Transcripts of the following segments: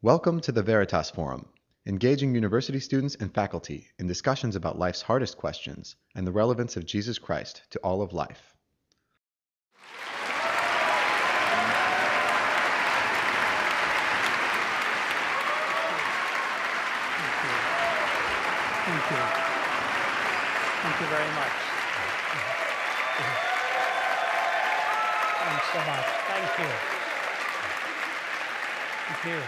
Welcome to the Veritas Forum, engaging university students and faculty in discussions about life's hardest questions and the relevance of Jesus Christ to all of life. Thank you. Thank you very much. Thanks so much. Thank you. Thank you.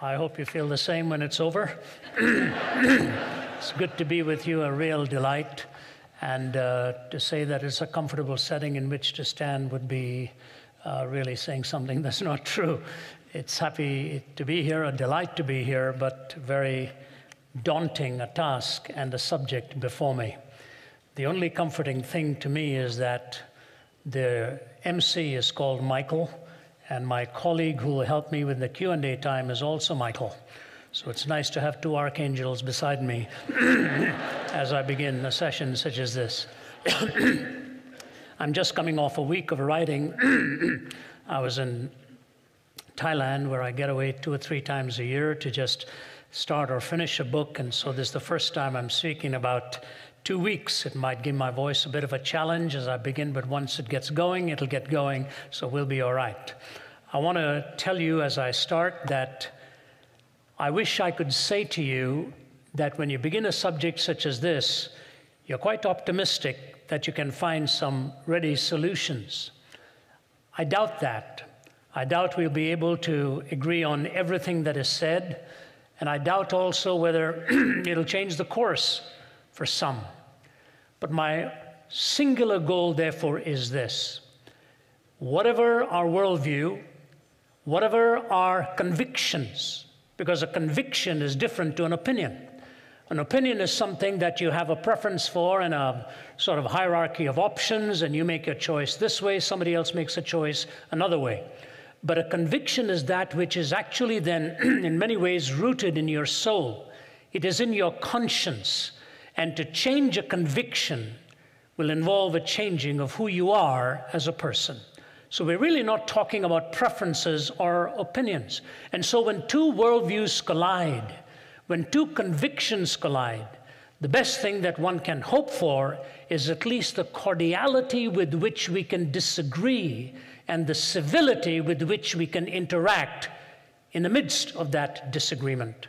I hope you feel the same when it's over. It's good to be with you, a real delight. And to say that it's a comfortable setting in which to stand would be really saying something that's not true. It's happy to be here, a delight to be here, but very daunting a task and a subject before me. The only comforting thing to me is that the MC is called Michael, and my colleague who will help me with the Q&A time is also Michael. So it's nice to have two archangels beside me as I begin a session such as this. I'm just coming off a week of writing. I was in Thailand, where I get away 2 or 3 times a year to just start or finish a book, and so this is the first time I'm speaking about 2 weeks. It might give my voice a bit of a challenge as I begin, but once it gets going, it'll get going, so we'll be all right. I want to tell you as I start that I wish I could say to you that when you begin a subject such as this, you're quite optimistic that you can find some ready solutions. I doubt that. I doubt we'll be able to agree on everything that is said, and I doubt also whether it'll change the course for some. But my singular goal, therefore, is this. Whatever our worldview, whatever our convictions, because a conviction is different to an opinion. An opinion is something that you have a preference for in a sort of hierarchy of options, and you make your choice this way, somebody else makes a choice another way. But a conviction is that which is actually then, in many ways, rooted in your soul. It is in your conscience. And to change a conviction will involve a changing of who you are as a person. So we're really not talking about preferences or opinions. And so when two worldviews collide, when two convictions collide, the best thing that one can hope for is at least the cordiality with which we can disagree and the civility with which we can interact in the midst of that disagreement.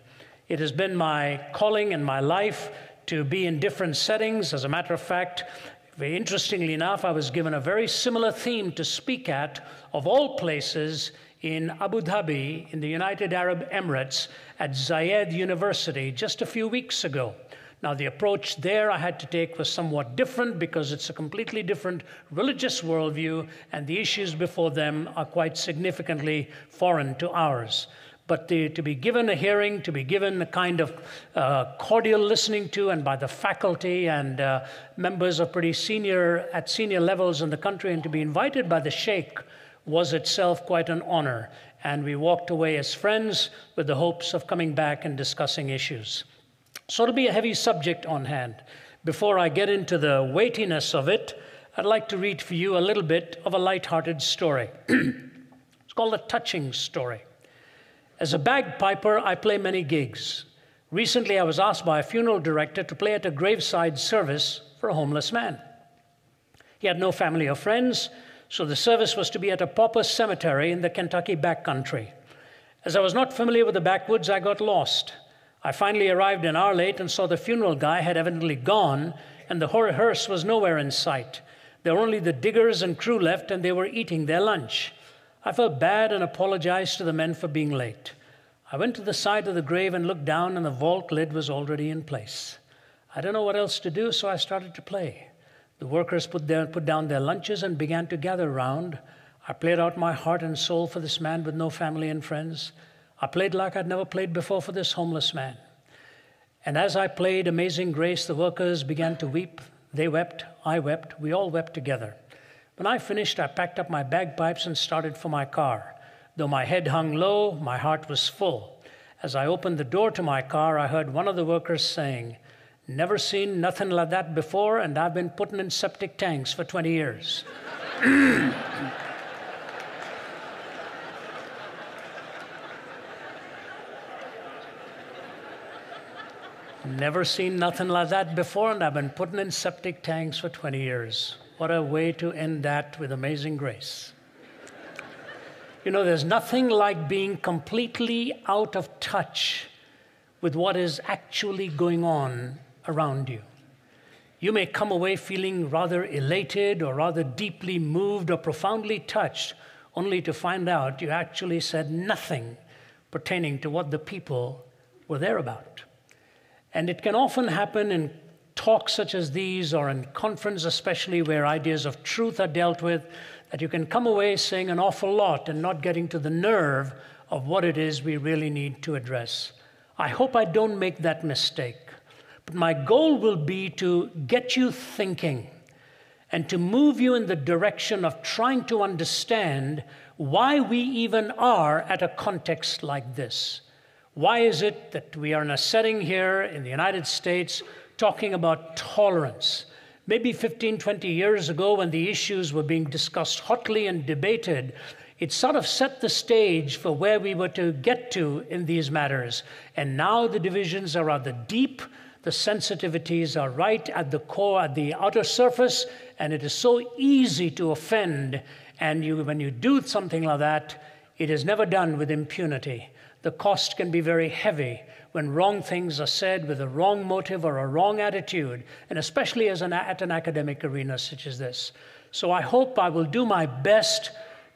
It has been my calling in my life to be in different settings. As a matter of fact, very interestingly enough, I was given a very similar theme to speak at, of all places, in Abu Dhabi, in the United Arab Emirates, at Zayed University, just a few weeks ago. Now, the approach there I had to take was somewhat different because it's a completely different religious worldview, and the issues before them are quite significantly foreign to ours. But to be given a hearing, to be given a kind of cordial listening to, and by the faculty and members of pretty senior levels in the country, and to be invited by the Sheikh was itself quite an honor. And we walked away as friends with the hopes of coming back and discussing issues. So it'll be a heavy subject on hand. Before I get into the weightiness of it, I'd like to read for you a little bit of a light-hearted story. It's called A Touching Story. As a bagpiper, I play many gigs. Recently, I was asked by a funeral director to play at a graveside service for a homeless man. He had no family or friends, so the service was to be at a pauper cemetery in the Kentucky backcountry. As I was not familiar with the backwoods, I got lost. I finally arrived an hour late and saw the funeral guy had evidently gone, and the hearse was nowhere in sight. There were only the diggers and crew left, and they were eating their lunch. I felt bad and apologized to the men for being late. I went to the side of the grave and looked down, and the vault lid was already in place. I didn't know what else to do, so I started to play. The workers put down their lunches and began to gather around. I played out my heart and soul for this man with no family and friends. I played like I'd never played before for this homeless man. And as I played Amazing Grace, the workers began to weep. They wept, I wept, we all wept together. When I finished, I packed up my bagpipes and started for my car. Though my head hung low, my heart was full. As I opened the door to my car, I heard one of the workers saying, "Never seen nothing like that before, and I've been putting in septic tanks for 20 years. Never seen nothing like that before, and I've been putting in septic tanks for 20 years. What a way to end that with amazing grace. You know, there's nothing like being completely out of touch with what is actually going on around you. You may come away feeling rather elated or rather deeply moved or profoundly touched, only to find out you actually said nothing pertaining to what the people were there about. And it can often happen in talks such as these, or in conference especially, where ideas of truth are dealt with, that you can come away saying an awful lot and not getting to the nerve of what it is we really need to address. I hope I don't make that mistake. But my goal will be to get you thinking and to move you in the direction of trying to understand why we even are at a context like this. Why is it that we are in a setting here in the United States talking about tolerance? Maybe 15, 20 years ago, when the issues were being discussed hotly and debated, it sort of set the stage for where we were to get to in these matters. And now the divisions are rather deep. The sensitivities are right at the core, at the outer surface, and it is so easy to offend. And when you do something like that, it is never done with impunity. The cost can be very heavy when wrong things are said with a wrong motive or a wrong attitude, and especially at an academic arena such as this. So I hope I will do my best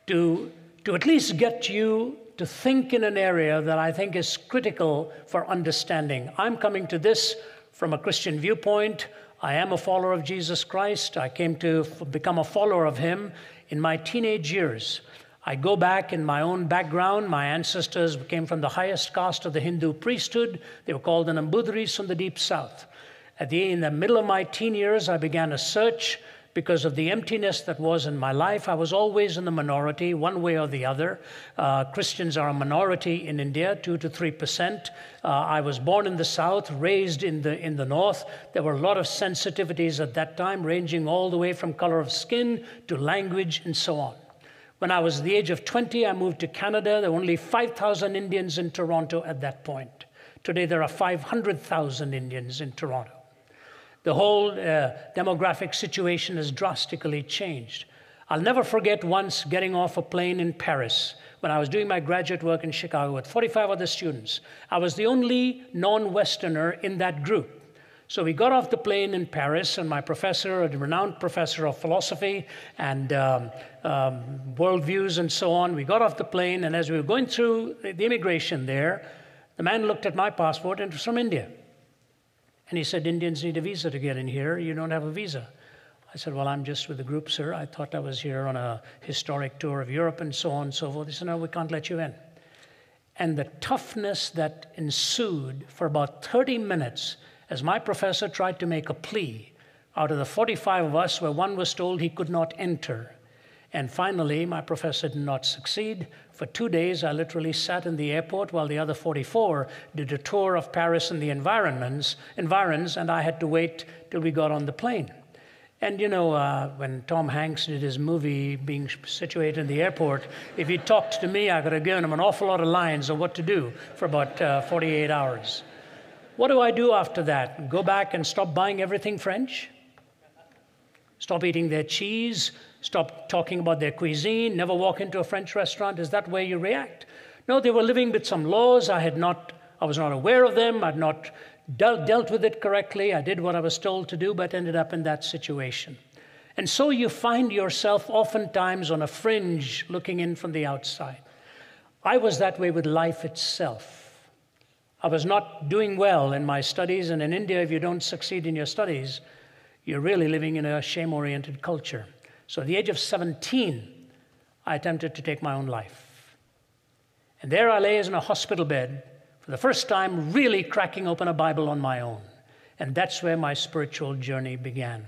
to at least get you to think in an area that I think is critical for understanding. I'm coming to this from a Christian viewpoint. I am a follower of Jesus Christ. I came to become a follower of him in my teenage years. I go back in my own background. My ancestors came from the highest caste of the Hindu priesthood. They were called the Nambudhiris from the deep south. In the middle of my teen years, I began a search because of the emptiness that was in my life. I was always in the minority, one way or the other. Christians are a minority in India, 2 to 3%. I was born in the south, raised in the north. There were a lot of sensitivities at that time, ranging all the way from color of skin to language and so on. When I was the age of 20, I moved to Canada. There were only 5,000 Indians in Toronto at that point. Today, there are 500,000 Indians in Toronto. The whole demographic situation has drastically changed. I'll never forget once getting off a plane in Paris when I was doing my graduate work in Chicago with 45 other students. I was the only non-Westerner in that group. So we got off the plane in Paris, and my professor, a renowned professor of philosophy and worldviews and so on, we got off the plane, and as we were going through the immigration there, the man looked at my passport, and it was from India. And he said, "Indians need a visa to get in here. You don't have a visa." I said, "Well, I'm just with the group, sir. I thought I was here on a historic tour of Europe and so on and so forth." He said, "No, we can't let you in." And the toughness that ensued for about 30 minutes as my professor tried to make a plea out of the 45 of us where one was told he could not enter. And finally, my professor did not succeed. For 2 days, I literally sat in the airport while the other 44 did a tour of Paris and the environs, and I had to wait till we got on the plane. And you know, when Tom Hanks did his movie being situated in the airport, if he talked to me, I could have given him an awful lot of lines of what to do for about 48 hours. What do I do after that? Go back and stop buying everything French? Stop eating their cheese? Stop talking about their cuisine? Never walk into a French restaurant? Is that where you react? No, they were living with some laws. I was not aware of them. I'd not dealt with it correctly. I did what I was told to do, but ended up in that situation. And so you find yourself oftentimes on a fringe looking in from the outside. I was that way with life itself. I was not doing well in my studies, and in India, if you don't succeed in your studies, you're really living in a shame-oriented culture. So at the age of 17, I attempted to take my own life. And there I lay in a hospital bed, for the first time really cracking open a Bible on my own. And that's where my spiritual journey began.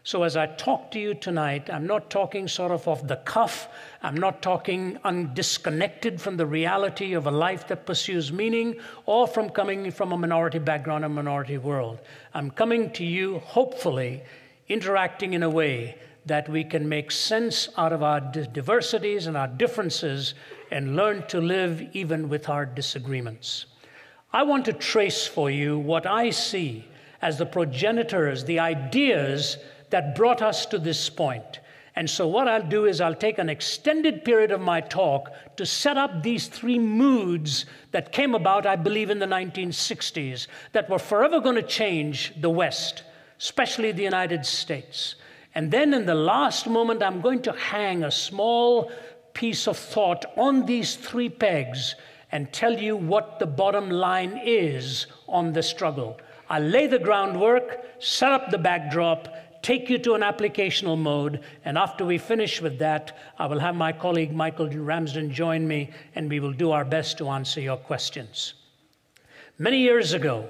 So as I talk to you tonight, I'm not talking sort of off the cuff. I'm not talking disconnected from the reality of a life that pursues meaning or from coming from a minority background, a minority world. I'm coming to you, hopefully, interacting in a way that we can make sense out of our diversities and our differences and learn to live even with our disagreements. I want to trace for you what I see as the progenitors, the ideas that brought us to this point. And so what I'll do is I'll take an extended period of my talk to set up these three moods that came about, I believe, in the 1960s, that were forever going to change the West, especially the United States. And then in the last moment, I'm going to hang a small piece of thought on these three pegs and tell you what the bottom line is on the struggle. I'll lay the groundwork, set up the backdrop, take you to an applicational mode, and after we finish with that, I will have my colleague Michael Ramsden join me, and we will do our best to answer your questions. Many years ago,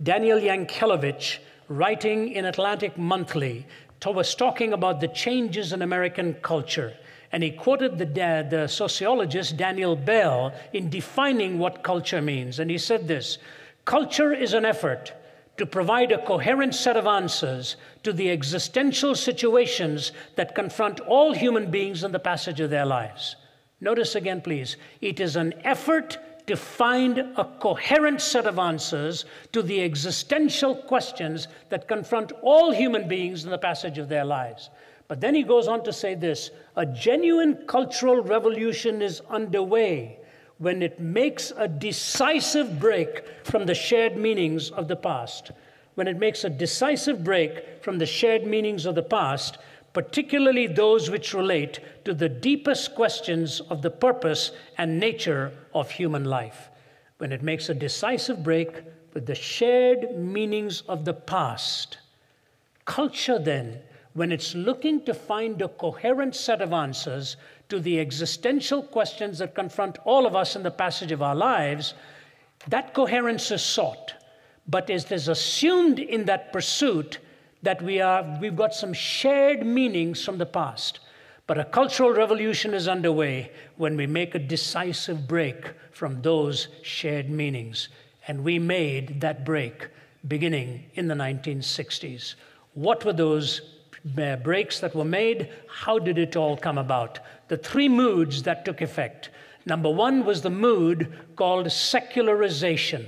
Daniel Yankelevich, writing in Atlantic Monthly, was talking about the changes in American culture, and he quoted the sociologist Daniel Bell in defining what culture means, and he said this: "Culture is an effort to provide a coherent set of answers to the existential situations that confront all human beings in the passage of their lives." Notice again, please. It is an effort to find a coherent set of answers to the existential questions that confront all human beings in the passage of their lives. But then he goes on to say this: a genuine cultural revolution is underway when it makes a decisive break from the shared meanings of the past. When it makes a decisive break from the shared meanings of the past, particularly those which relate to the deepest questions of the purpose and nature of human life. When it makes a decisive break with the shared meanings of the past. Culture, then, when it's looking to find a coherent set of answers to the existential questions that confront all of us in the passage of our lives, that coherence is sought. But it is assumed in that pursuit that we've got some shared meanings from the past. But a cultural revolution is underway when we make a decisive break from those shared meanings. And we made that break beginning in the 1960s. What were those breaks that were made? How did it all come about? The three moods that took effect. Number one was the mood called secularization.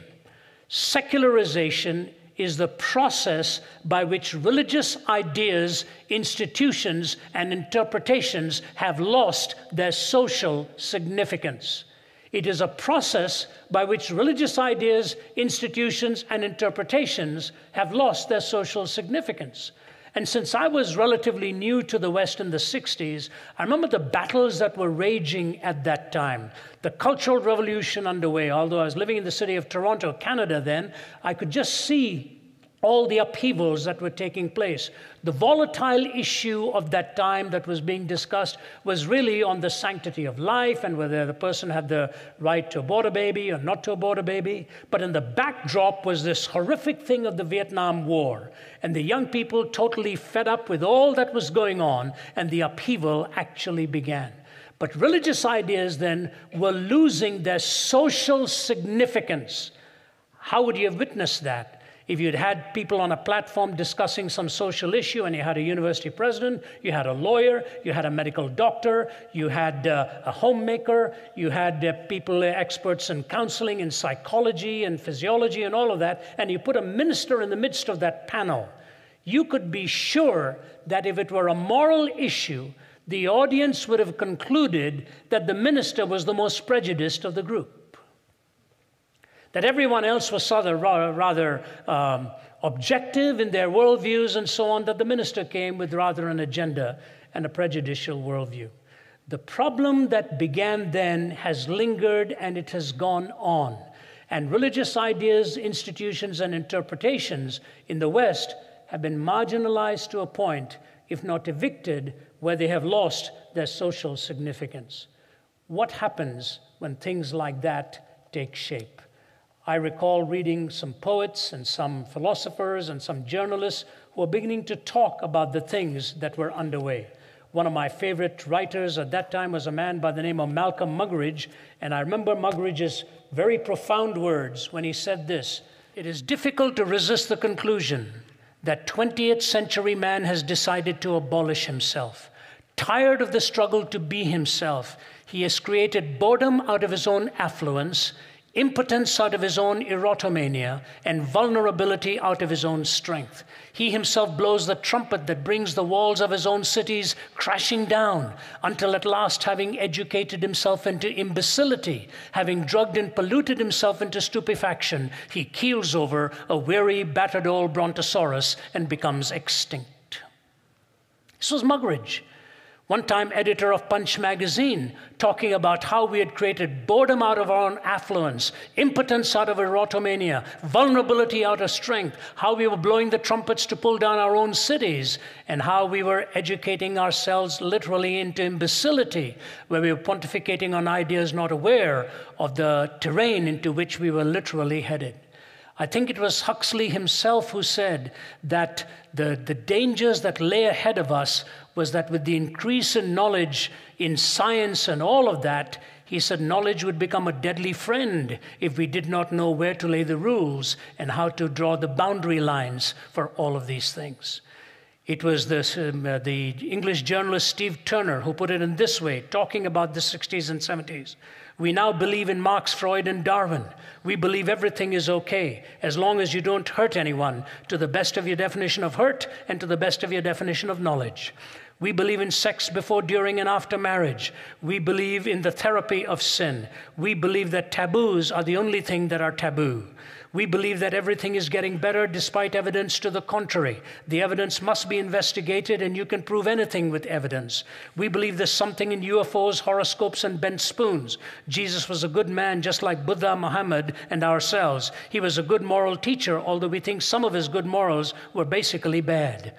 Secularization is the process by which religious ideas, institutions, and interpretations have lost their social significance. It is a process by which religious ideas, institutions, and interpretations have lost their social significance. And since I was relatively new to the West in the 60s, I remember the battles that were raging at that time. The Cultural Revolution underway. Although I was living in the city of Toronto, Canada then, I could just see all the upheavals that were taking place. The volatile issue of that time that was being discussed was really on the sanctity of life and whether the person had the right to abort a baby or not to abort a baby. But in the backdrop was this horrific thing of the Vietnam War, and the young people totally fed up with all that was going on, and the upheaval actually began. But religious ideas then were losing their social significance. How would you have witnessed that? If you'd had people on a platform discussing some social issue and you had a university president, you had a lawyer, you had a medical doctor, you had a homemaker, you had people, experts in counseling and psychology and physiology and all of that, and you put a minister in the midst of that panel, you could be sure that if it were a moral issue, the audience would have concluded that the minister was the most prejudiced of the group. That everyone else was rather objective in their worldviews and so on, that the minister came with rather an agenda and a prejudicial worldview. The problem that began then has lingered and it has gone on. And religious ideas, institutions, and interpretations in the West have been marginalized to a point, if not evicted, where they have lost their social significance. What happens when things like that take shape? I recall reading some poets and some philosophers and some journalists who were beginning to talk about the things that were underway. One of my favorite writers at that time was a man by the name of Malcolm Muggeridge, and I remember Muggeridge's very profound words when he said this: "It is difficult to resist the conclusion that 20th century man has decided to abolish himself. Tired of the struggle to be himself, he has created boredom out of his own affluence, impotence out of his own erotomania, and vulnerability out of his own strength. He himself blows the trumpet that brings the walls of his own cities crashing down, until at last, having educated himself into imbecility, having drugged and polluted himself into stupefaction, he keels over a weary, battered old brontosaurus and becomes extinct. This was Muggeridge, one time editor of Punch magazine, talking about how we had created boredom out of our own affluence, impotence out of erotomania, vulnerability out of strength, how we were blowing the trumpets to pull down our own cities, and how we were educating ourselves literally into imbecility, where we were pontificating on ideas not aware of the terrain into which we were literally headed. I think it was Huxley himself who said that the dangers that lay ahead of us was that with the increase in knowledge in science and all of that, he said knowledge would become a deadly friend if we did not know where to lay the rules and how to draw the boundary lines for all of these things. It was the English journalist Steve Turner who put it in this way, talking about the 60s and 70s. We now believe in Marx, Freud, and Darwin. We believe everything is okay as long as you don't hurt anyone to the best of your definition of hurt and to the best of your definition of knowledge. We believe in sex before, during, and after marriage. We believe in the therapy of sin. We believe that taboos are the only thing that are taboo. We believe that everything is getting better despite evidence to the contrary. The evidence must be investigated, and you can prove anything with evidence. We believe there's something in UFOs, horoscopes, and bent spoons. Jesus was a good man, just like Buddha, Muhammad, and ourselves. He was a good moral teacher, although we think some of his good morals were basically bad.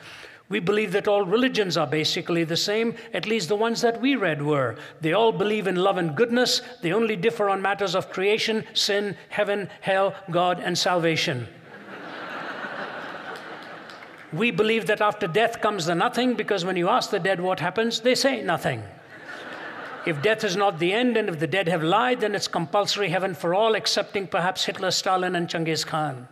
We believe that all religions are basically the same, at least the ones that we read were. They all believe in love and goodness. They only differ on matters of creation, sin, heaven, hell, God, and salvation. We believe that after death comes the nothing, because when you ask the dead what happens, they say nothing. If death is not the end, and if the dead have lied, then it's compulsory heaven for all, excepting perhaps Hitler, Stalin, and Genghis Khan.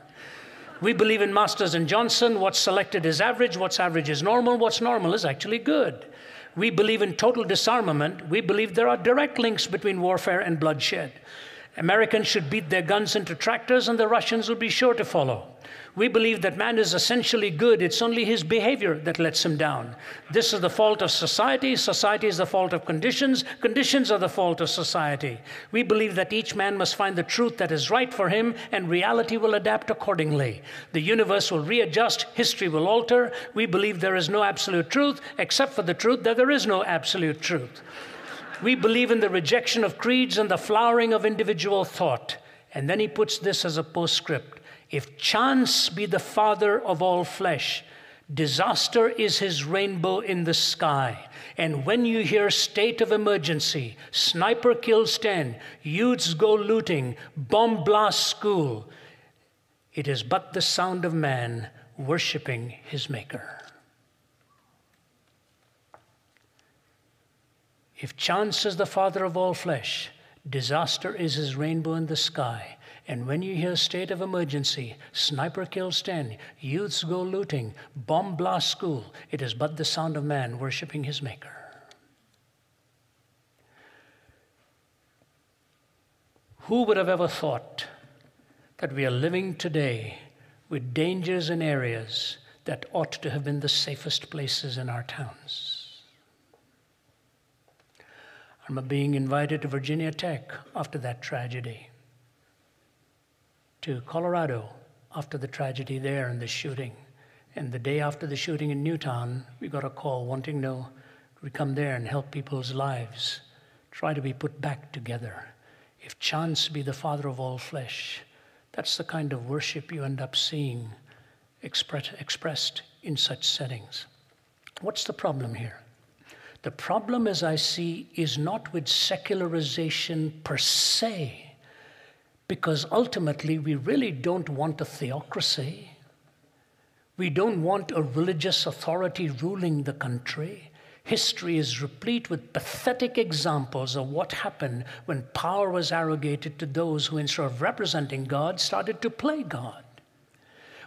We believe in Masters and Johnson. What's selected is average. What's average is normal. What's normal is actually good. We believe in total disarmament. We believe there are direct links between warfare and bloodshed. Americans should beat their guns into tractors, and the Russians will be sure to follow. We believe that man is essentially good. It's only his behavior that lets him down. This is the fault of society. Society is the fault of conditions. Conditions are the fault of society. We believe that each man must find the truth that is right for him, and reality will adapt accordingly. The universe will readjust. History will alter. We believe there is no absolute truth, except for the truth that there is no absolute truth. We believe in the rejection of creeds and the flowering of individual thought. And then he puts this as a postscript. If chance be the father of all flesh, disaster is his rainbow in the sky. And when you hear state of emergency, sniper kills 10, youths go looting, bomb blast school, it is but the sound of man worshiping his maker. If chance is the father of all flesh, disaster is his rainbow in the sky. And when you hear state of emergency, sniper kills 10, youths go looting, bomb blast school, it is but the sound of man worshiping his maker. Who would have ever thought that we are living today with dangers in areas that ought to have been the safest places in our towns? I remember being invited to Virginia Tech after that tragedy, to Colorado after the tragedy there and the shooting. And the day after the shooting in Newtown, we got a call wanting to know, could we come there and help people's lives, try to be put back together. If chance be the father of all flesh, that's the kind of worship you end up seeing expressed in such settings. What's the problem here? The problem, as I see, is not with secularization per se, because ultimately we really don't want a theocracy. We don't want a religious authority ruling the country. History is replete with pathetic examples of what happened when power was arrogated to those who, instead of representing God, started to play God.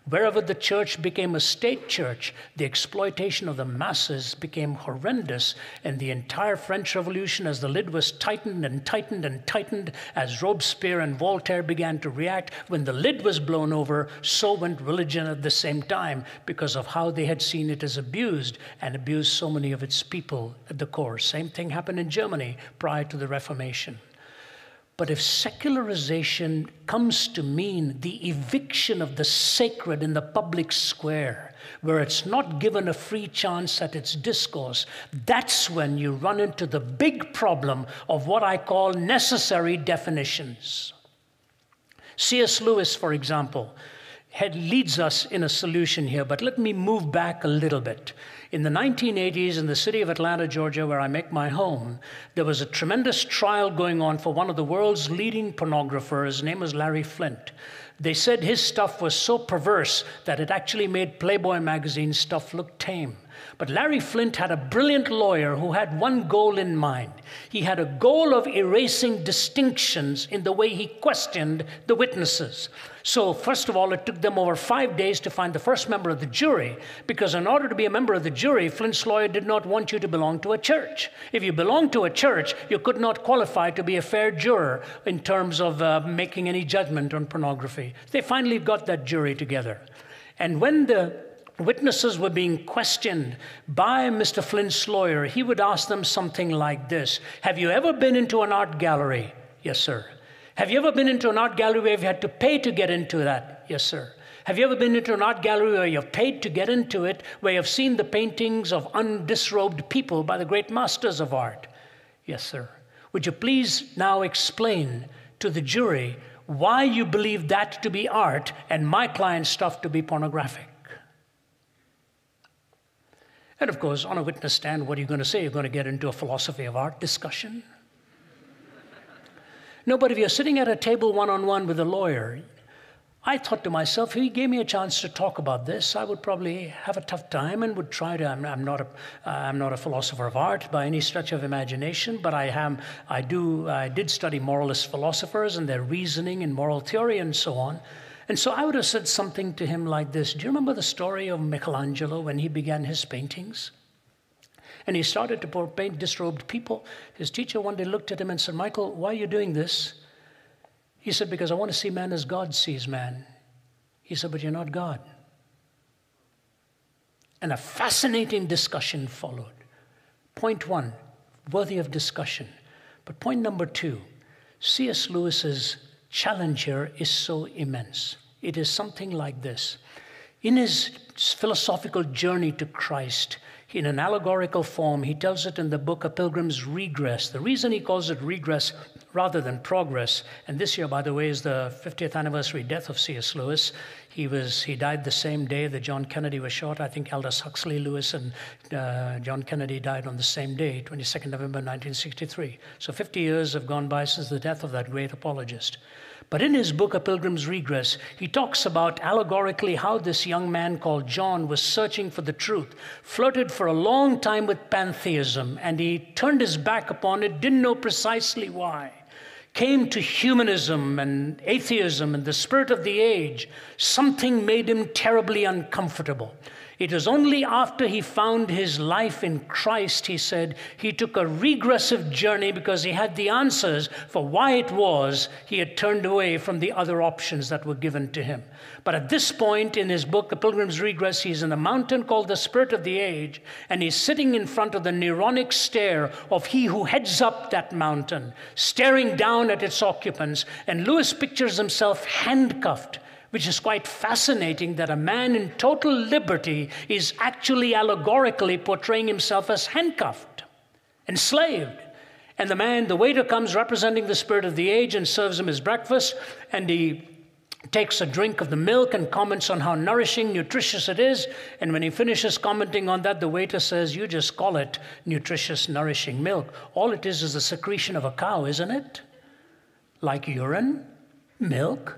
Wherever the church became a state church, the exploitation of the masses became horrendous, and the entire French Revolution, as the lid was tightened and tightened and tightened, as Robespierre and Voltaire began to react, when the lid was blown over, so went religion at the same time, because of how they had seen it as abused, and abused so many of its people at the core. Same thing happened in Germany prior to the Reformation. But if secularization comes to mean the eviction of the sacred in the public square, where it's not given a free chance at its discourse, that's when you run into the big problem of what I call necessary definitions. C.S. Lewis, for example, leads us in a solution here, but let me move back a little bit. In the 1980s, in the city of Atlanta, Georgia, where I make my home, there was a tremendous trial going on for one of the world's leading pornographers. His name was Larry Flynt. They said his stuff was so perverse that it actually made Playboy magazine stuff look tame. But Larry Flynt had a brilliant lawyer who had one goal in mind. He had a goal of erasing distinctions in the way he questioned the witnesses. So first of all, it took them over 5 days to find the first member of the jury, because in order to be a member of the jury, Flynt's lawyer did not want you to belong to a church. If you belonged to a church, you could not qualify to be a fair juror in terms of making any judgment on pornography. They finally got that jury together. And when the witnesses were being questioned by Mr. Flynt's lawyer, he would ask them something like this: have you ever been into an art gallery? Yes, sir. Have you ever been into an art gallery where you've had to pay to get into that? Yes, sir. Have you ever been into an art gallery where you've paid to get into it, where you've seen the paintings of undisrobed people by the great masters of art? Yes, sir. Would you please now explain to the jury why you believe that to be art and my client's stuff to be pornographic? And of course, on a witness stand, what are you going to say? You're going to get into a philosophy of art discussion? No, but if you're sitting at a table one-on-one with a lawyer, I thought to myself, if he gave me a chance to talk about this, I would probably have a tough time and would try to. I'm not a philosopher of art by any stretch of imagination, but I did study moralist philosophers and their reasoning and moral theory and so on. And so I would have said something to him like this: do you remember the story of Michelangelo when he began his paintings? And he started to paint disrobed people. His teacher one day looked at him and said, "Michael, why are you doing this?" He said, "Because I want to see man as God sees man." He said, "But you're not God." And a fascinating discussion followed. Point one, worthy of discussion. But point number two, C.S. Lewis's challenge here is so immense. It is something like this. In his philosophical journey to Christ, in an allegorical form, he tells it in the book A Pilgrim's Regress. The reason he calls it regress rather than progress, and this year, by the way, is the 50th anniversary death of C.S. Lewis. He died the same day that John Kennedy was shot. I think Aldous Huxley Lewis and John Kennedy died on the same day, 22nd November 1963. So 50 years have gone by since the death of that great apologist. But in his book, A Pilgrim's Regress, he talks about allegorically how this young man called John was searching for the truth, flirted for a long time with pantheism, and he turned his back upon it, didn't know precisely why. Came to humanism and atheism and the spirit of the age. Something made him terribly uncomfortable. It was only after he found his life in Christ, he said, he took a regressive journey because he had the answers for why it was he had turned away from the other options that were given to him. But at this point in his book, A Pilgrim's Regress, he's in a mountain called the Spirit of the Age, and he's sitting in front of the Neronic stare of he who heads up that mountain, staring down at its occupants, and Lewis pictures himself handcuffed, which is quite fascinating that a man in total liberty is actually allegorically portraying himself as handcuffed, enslaved. And the waiter comes representing the Spirit of the Age and serves him his breakfast, and he takes a drink of the milk and comments on how nourishing, nutritious it is. And when he finishes commenting on that, the waiter says, "You just call it nutritious, nourishing milk. All it is the secretion of a cow, isn't it? Like urine, milk.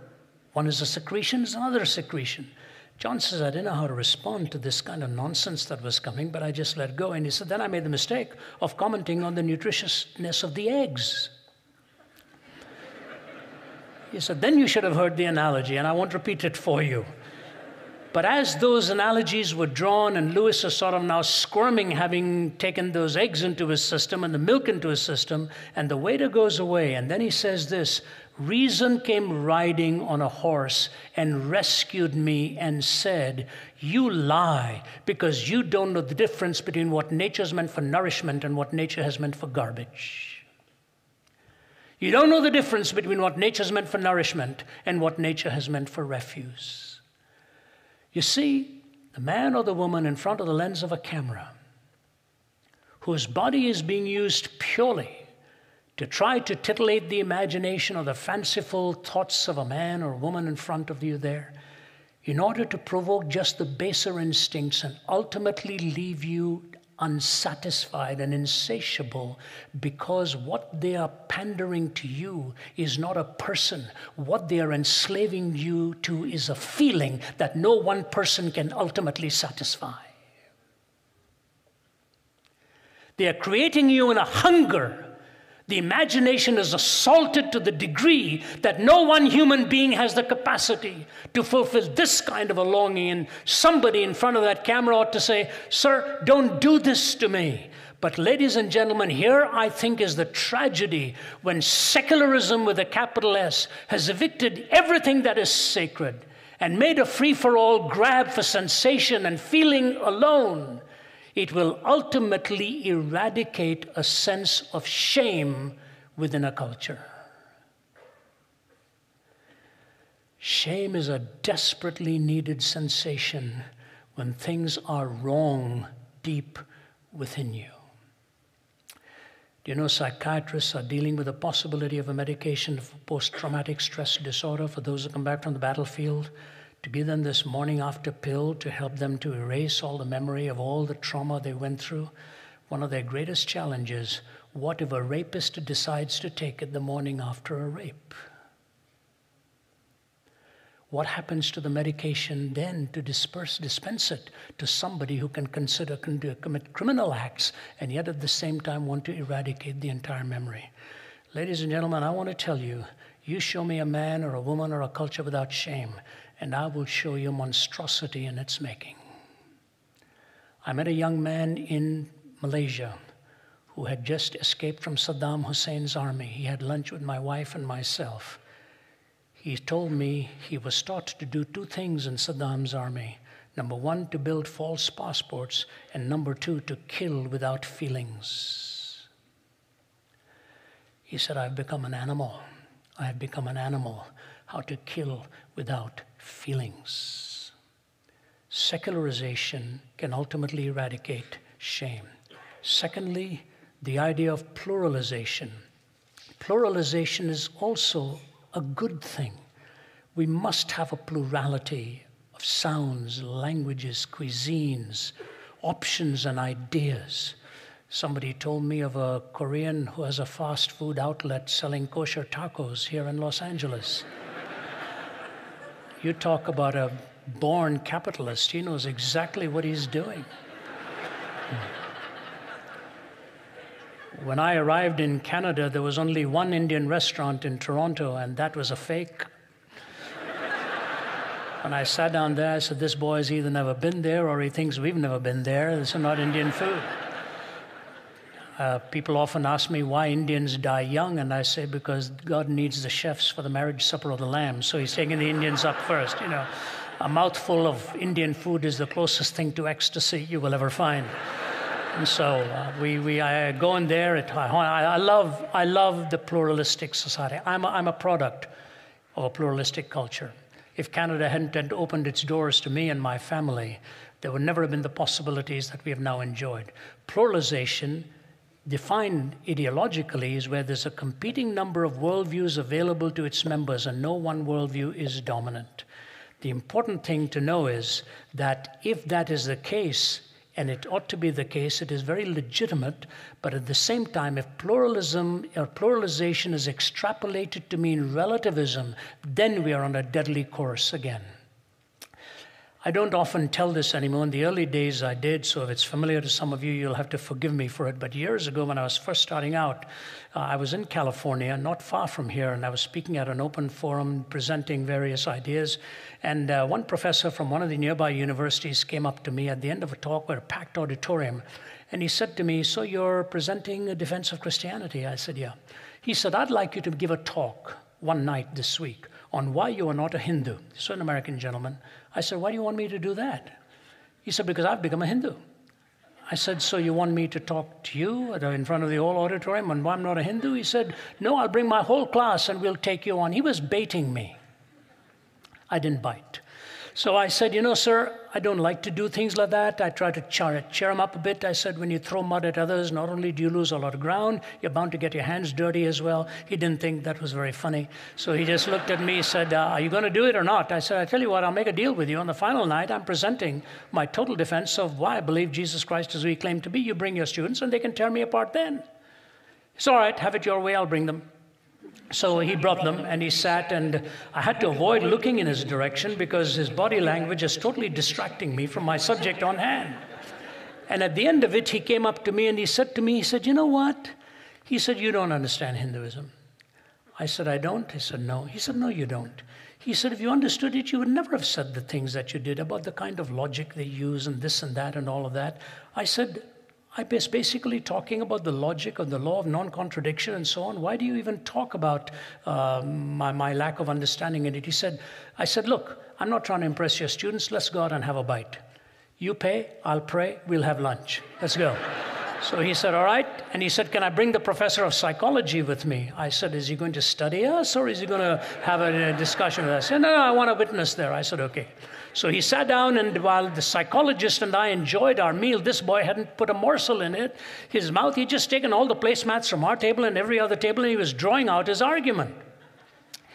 One is a secretion, is another a secretion." John says, "I didn't know how to respond to this kind of nonsense that was coming, but I just let go." And he said, "Then I made the mistake of commenting on the nutritiousness of the eggs." He said, "Then you should have heard the analogy, and I won't repeat it for you." But as those analogies were drawn and Lewis is sort of now squirming, having taken those eggs into his system and the milk into his system, and the waiter goes away, and then he says this, reason came riding on a horse and rescued me and said, you lie because you don't know the difference between what nature's meant for nourishment and what nature has meant for garbage. You don't know the difference between what nature's meant for nourishment and what nature has meant for refuse. You see, the man or the woman in front of the lens of a camera, whose body is being used purely to try to titillate the imagination or the fanciful thoughts of a man or woman in front of you there, in order to provoke just the baser instincts and ultimately leave you unsatisfied and insatiable, because what they are pandering to you is not a person. What they are enslaving you to is a feeling that no one person can ultimately satisfy. They are creating you in a hunger. The imagination is assaulted to the degree that no one human being has the capacity to fulfill this kind of a longing. And somebody in front of that camera ought to say, sir, don't do this to me. But ladies and gentlemen, here I think is the tragedy when secularism with a capital S has evicted everything that is sacred and made a free-for-all grab for sensation and feeling alone. It will ultimately eradicate a sense of shame within a culture. Shame is a desperately needed sensation when things are wrong deep within you. Do you know psychiatrists are dealing with the possibility of a medication for post-traumatic stress disorder for those who come back from the battlefield, to give them this morning after pill to help them to erase all the memory of all the trauma they went through? One of their greatest challenges, what if a rapist decides to take it the morning after a rape? What happens to the medication then to dispense it to somebody who can consider commit criminal acts and yet at the same time want to eradicate the entire memory? Ladies and gentlemen, I want to tell you, you show me a man or a woman or a culture without shame, and I will show you monstrosity in its making. I met a young man in Malaysia who had just escaped from Saddam Hussein's army. He had lunch with my wife and myself. He told me he was taught to do two things in Saddam's army. Number one, to build false passports, and number two, to kill without feelings. He said, I've become an animal. I have become an animal. How to kill without feelings. Secularization can ultimately eradicate shame. Secondly, the idea of pluralization. Pluralization is also a good thing. We must have a plurality of sounds, languages, cuisines, options, and ideas. Somebody told me of a Korean who has a fast food outlet selling kosher tacos here in Los Angeles. You talk about a born capitalist. He knows exactly what he's doing. When I arrived in Canada, there was only one Indian restaurant in Toronto, and that was a fake. When I sat down there, I said, this boy's either never been there or he thinks we've never been there. This is not Indian food. People often ask me why Indians die young, and I say because God needs the chefs for the marriage supper of the Lamb, so he's taking the Indians up first. You know, a mouthful of Indian food is the closest thing to ecstasy you will ever find. And so I go in there. I love the pluralistic society. I'm a product of a pluralistic culture. If Canada hadn't opened its doors to me and my family, there would never have been the possibilities that we have now enjoyed. Pluralization, defined ideologically, is where there's a competing number of worldviews available to its members and no one worldview is dominant. The important thing to know is that if that is the case, and it ought to be the case, it is very legitimate, but at the same time, if pluralism or pluralization is extrapolated to mean relativism, then we are on a deadly course again. I don't often tell this anymore. In the early days I did, so if it's familiar to some of you, you'll have to forgive me for it. But years ago when I was first starting out, I was in California, not far from here, and I was speaking at an open forum, presenting various ideas. And one professor from one of the nearby universities came up to me at the end of a talk with a packed auditorium. And he said to me, "So you're presenting a defense of Christianity?" I said, "Yeah." He said, "I'd like you to give a talk one night this week on why you are not a Hindu." So an American gentleman. I said, "Why do you want me to do that?" He said, "Because I've become a Hindu." I said, "So you want me to talk to you in front of the whole auditorium on why I'm not a Hindu?" He said, "No, I'll bring my whole class and we'll take you on." He was baiting me. I didn't bite. So I said, "You know, sir, I don't like to do things like that." I tried to cheer him up a bit. I said, "When you throw mud at others, not only do you lose a lot of ground, you're bound to get your hands dirty as well." He didn't think that was very funny. So he just looked at me and said, "Are you going to do it or not?" I said, "I tell you what, I'll make a deal with you. On the final night, I'm presenting my total defense of why I believe Jesus Christ is who he claimed to be. You bring your students and they can tear me apart then." It's all right, have it your way, I'll bring them. So he brought them and he sat, and I had to avoid looking in his direction because his body language is totally distracting me from my subject on hand. And at the end of it, he came up to me and he said to me, he said, "You know what?" He said, "You don't understand Hinduism." I said, "I don't?" He said, "No." He said, "No, you don't." He said, "If you understood it, you would never have said the things that you did about the kind of logic they use and this and that and all of that." I said, "I was basically talking about the logic of the law of non-contradiction and so on. Why do you even talk about my lack of understanding in it?" I said, "Look, I'm not trying to impress your students. Let's go out and have a bite. You pay, I'll pray, we'll have lunch. Let's go." So he said, "All right." And he said, "Can I bring the professor of psychology with me?" I said, "Is he going to study us or is he going to have a discussion with us?" He said, "No, I want a witness there." I said, "Okay." So he sat down, and while the psychologist and I enjoyed our meal, this boy hadn't put a morsel in his mouth. He'd just taken all the placemats from our table and every other table, and he was drawing out his argument.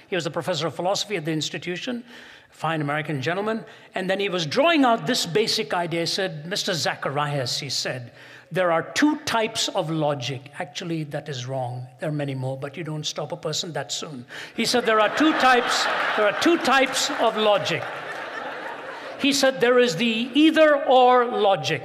He was the professor of philosophy at the institution, fine American gentleman, and then he was drawing out this basic idea. He said, "Mr. Zacharias," he said, "there are two types of logic." Actually, that is wrong. There are many more, but you don't stop a person that soon. He said, there are two types of logic. He said, there is the either-or logic.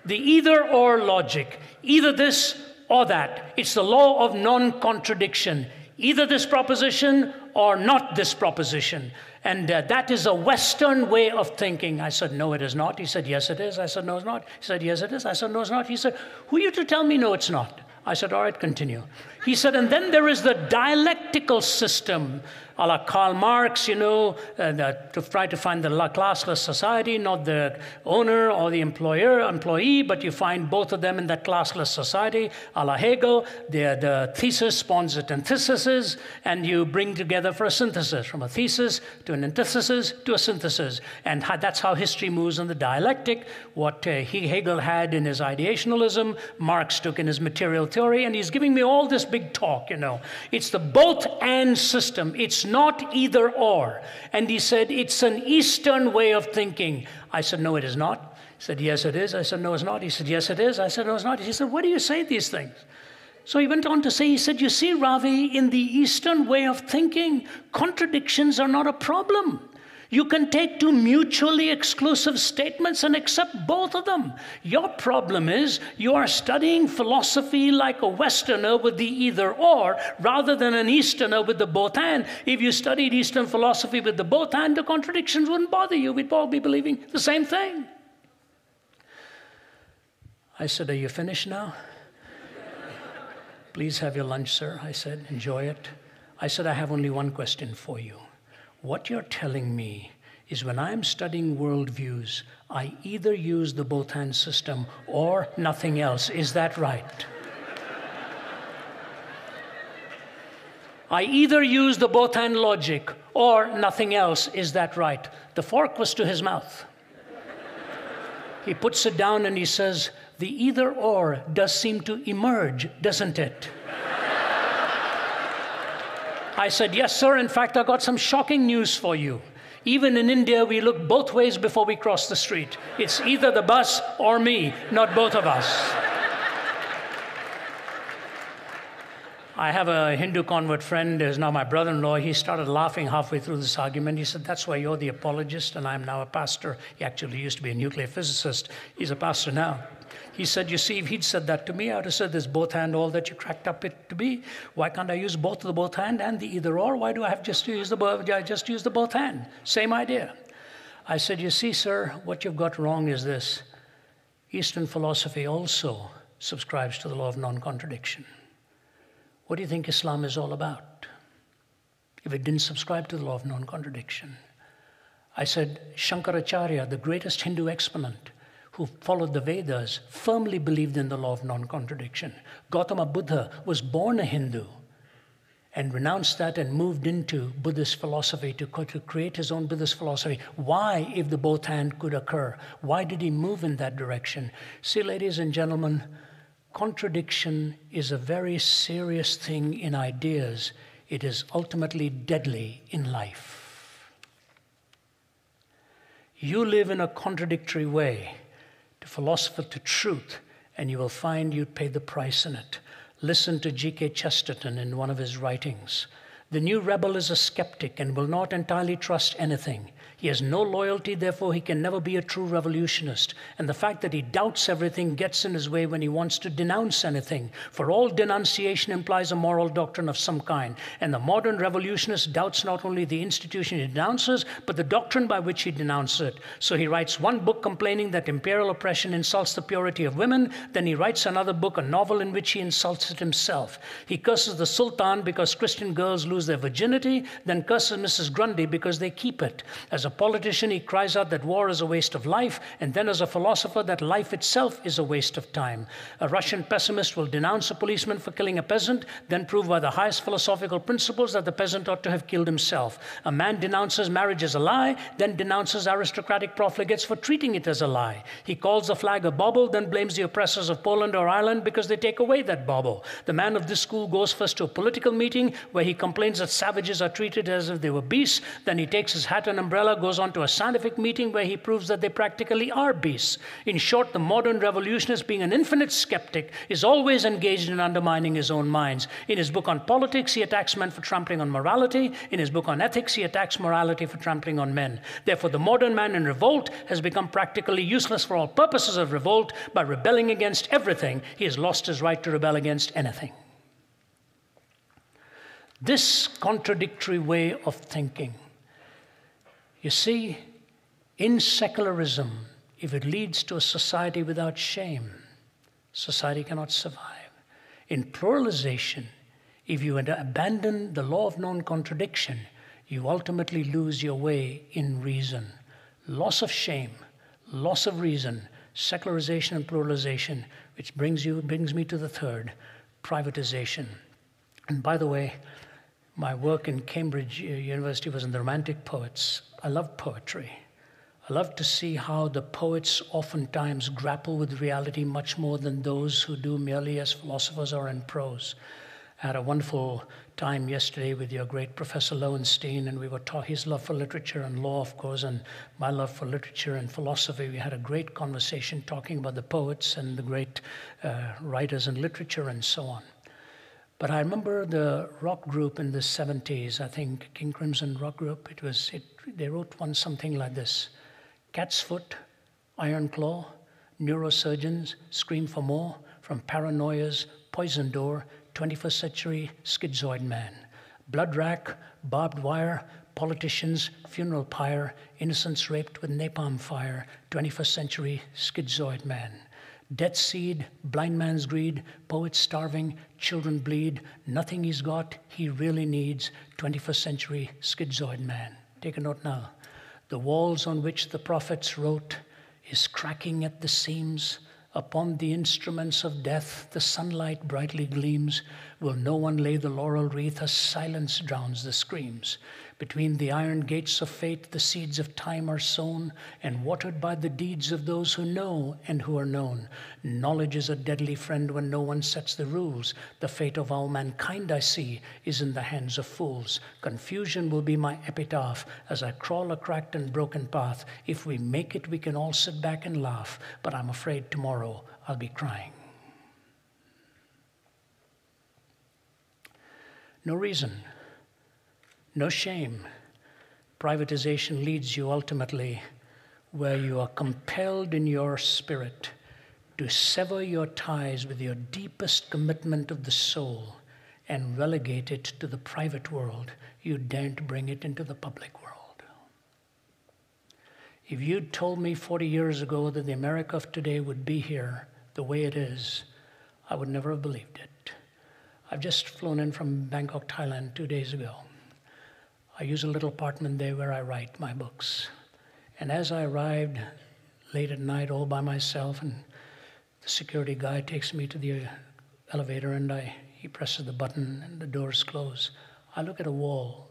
The either-or logic. Either this or that. It's the law of non-contradiction. Either this proposition or not this proposition. And that is a Western way of thinking. I said, "No, it is not." He said, "Yes, it is." I said, "No, it's not." He said, "Yes, it is." I said, "No, it's not." He said, "Who are you to tell me no, it's not?" I said, "All right, continue." He said, "And then there is the dialectical system, a la Karl Marx, to try to find the classless society, not the owner or the employee, but you find both of them in that classless society, a la Hegel. The thesis spawns the antithesis, and you bring together for a synthesis, from a thesis to an antithesis to a synthesis. And that's how history moves in the dialectic. What Hegel had in his ideationalism, Marx took in his material theory, and he's giving me all this big talk, It's the both-and system. It's not either or. And he said, it's an Eastern way of thinking. I said, "No, it is not." He said, "Yes, it is." I said, "No, it's not." He said, "Yes, it is." I said, "No, it's not." He said, "Why do you say these things?" So he went on to say, he said, "You see, Ravi, in the Eastern way of thinking, contradictions are not a problem. You can take two mutually exclusive statements and accept both of them. Your problem is you are studying philosophy like a Westerner with the either-or rather than an Easterner with the both-and. If you studied Eastern philosophy with the both-and, the contradictions wouldn't bother you. We'd all be believing the same thing." I said, "Are you finished now?" "Please have your lunch, sir," I said. "Enjoy it." I said, "I have only one question for you. What you're telling me is when I'm studying worldviews, I either use the both-and system or nothing else. Is that right?" I either use the both-and logic or nothing else. Is that right? The fork was to his mouth. He puts it down and he says, "The either-or does seem to emerge, doesn't it?" I said, "Yes, sir. In fact, I got some shocking news for you. Even in India, we look both ways before we cross the street. It's either the bus or me, not both of us." I have a Hindu convert friend who's now my brother-in-law. He started laughing halfway through this argument. He said, that's why you're the apologist and I'm now a pastor. He actually used to be a nuclear physicist. He's a pastor now. He said, you see, if he'd said that to me, I would have said, there's both hand, all that you cracked up it to be. Why can't I use both the both hand and the either or? Why do I have just to use the both hand? Same idea. I said, you see, sir, what you've got wrong is this. Eastern philosophy also subscribes to the law of non-contradiction. What do you think Islam is all about if it didn't subscribe to the law of non-contradiction? I said, Shankaracharya, the greatest Hindu exponent who followed the Vedas, firmly believed in the law of non-contradiction. Gautama Buddha was born a Hindu and renounced that and moved into Buddhist philosophy to create his own Buddhist philosophy. Why, if the both hand could occur? Why did he move in that direction? See, ladies and gentlemen, contradiction is a very serious thing in ideas. It is ultimately deadly in life. You live in a contradictory way to philosophy, to truth, and you will find you'd pay the price in it. Listen to G.K. Chesterton in one of his writings. The new rebel is a skeptic and will not entirely trust anything. He has no loyalty, therefore he can never be a true revolutionist. And the fact that he doubts everything gets in his way when he wants to denounce anything. For all denunciation implies a moral doctrine of some kind. And the modern revolutionist doubts not only the institution he denounces, but the doctrine by which he denounces it. So he writes one book complaining that imperial oppression insults the purity of women. Then he writes another book, a novel in which he insults it himself. He curses the Sultan because Christian girls lose their virginity, then curses Mrs. Grundy because they keep it. As a politician, he cries out that war is a waste of life, and then as a philosopher, that life itself is a waste of time. A Russian pessimist will denounce a policeman for killing a peasant, then prove by the highest philosophical principles that the peasant ought to have killed himself. A man denounces marriage as a lie, then denounces aristocratic profligates for treating it as a lie. He calls the flag a bauble, then blames the oppressors of Poland or Ireland because they take away that bauble. The man of this school goes first to a political meeting where he complains that savages are treated as if they were beasts. Then he takes his hat and umbrella, goes on to a scientific meeting where he proves that they practically are beasts. In short, the modern revolutionist, being an infinite skeptic, is always engaged in undermining his own minds. In his book on politics, he attacks men for trampling on morality. In his book on ethics, he attacks morality for trampling on men. Therefore, the modern man in revolt has become practically useless for all purposes of revolt. By rebelling against everything, he has lost his right to rebel against anything. This contradictory way of thinking, you see, in secularism, if it leads to a society without shame, society cannot survive. In pluralization, if you abandon the law of non-contradiction, you ultimately lose your way in reason. Loss of shame, loss of reason, secularization and pluralization, which brings me to the third, privatization. And by the way, my work in Cambridge University was in the Romantic poets. I love poetry. I love to see how the poets oftentimes grapple with reality much more than those who do merely as philosophers or in prose. I had a wonderful time yesterday with your great Professor Lowenstein, and we were talking his love for literature and law, of course, and my love for literature and philosophy. We had a great conversation talking about the poets and the great writers in literature and so on. But I remember the rock group in the 70s, I think, King Crimson rock group, they wrote one something like this: Cat's Foot, Iron Claw, neurosurgeons scream for more, from paranoia's poison door, 21st century schizoid man. Blood rack, barbed wire, politicians, funeral pyre, innocents raped with napalm fire, 21st century schizoid man. Death seed, blind man's greed, poets starving, children bleed, nothing he's got, he really needs, 21st century schizoid man. Take a note now. The walls on which the prophets wrote is cracking at the seams. Upon the instruments of death, the sunlight brightly gleams. Will no one lay the laurel wreath as silence drowns the screams? Between the iron gates of fate, the seeds of time are sown and watered by the deeds of those who know and who are known. Knowledge is a deadly friend when no one sets the rules. The fate of all mankind, I see, is in the hands of fools. Confusion will be my epitaph as I crawl a cracked and broken path. If we make it, we can all sit back and laugh, but I'm afraid tomorrow I'll be crying. no reason, no shame. Privatization leads you ultimately where you are compelled in your spirit to sever your ties with your deepest commitment of the soul and relegate it to the private world. You daren't bring it into the public world. If you'd told me 40 years ago that the America of today would be here the way it is, I would never have believed it. I've just flown in from Bangkok, Thailand 2 days ago. I use a little apartment there where I write my books. And as I arrived late at night all by myself, and the security guy takes me to the elevator and he presses the button and the doors close, I look at a wall.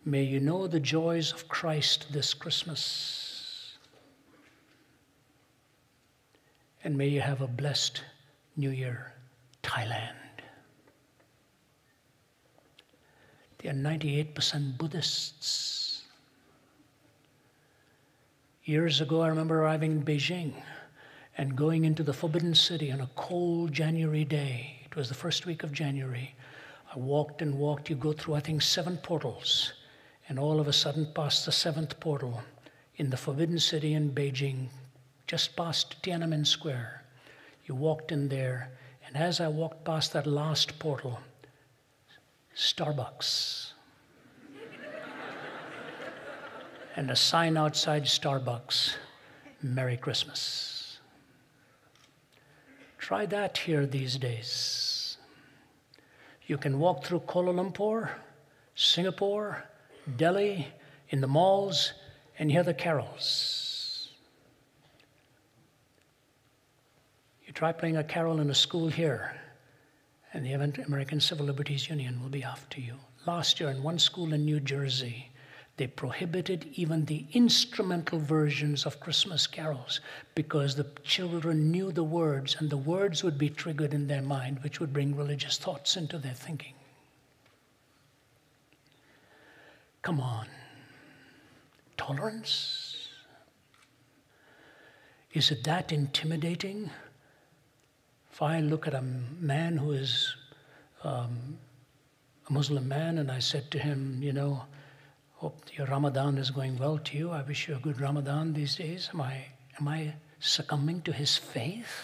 May you know the joys of Christ this Christmas. And may you have a blessed New Year, Thailand. They are 98% Buddhists. Years ago, I remember arriving in Beijing and going into the Forbidden City on a cold January day. It was the first week of January. I walked and walked. You go through, I think, 7 portals. And all of a sudden, past the 7th portal, in the Forbidden City in Beijing, just past Tiananmen Square, you walked in there. And as I walked past that last portal, Starbucks. And a sign outside Starbucks, Merry Christmas. Try that here these days. You can walk through Kuala Lumpur, Singapore, Delhi, in the malls, and hear the carols. You try playing a carol in a school here, and the American Civil Liberties Union will be after you. Last year in one school in New Jersey, they prohibited even the instrumental versions of Christmas carols because the children knew the words, and the words would be triggered in their mind, which would bring religious thoughts into their thinking. Come on. Tolerance? Is it that intimidating? If I look at a man who is a Muslim man and I said to him, you know, hope your Ramadan is going well to you. I wish you a good Ramadan these days. Am I succumbing to his faith?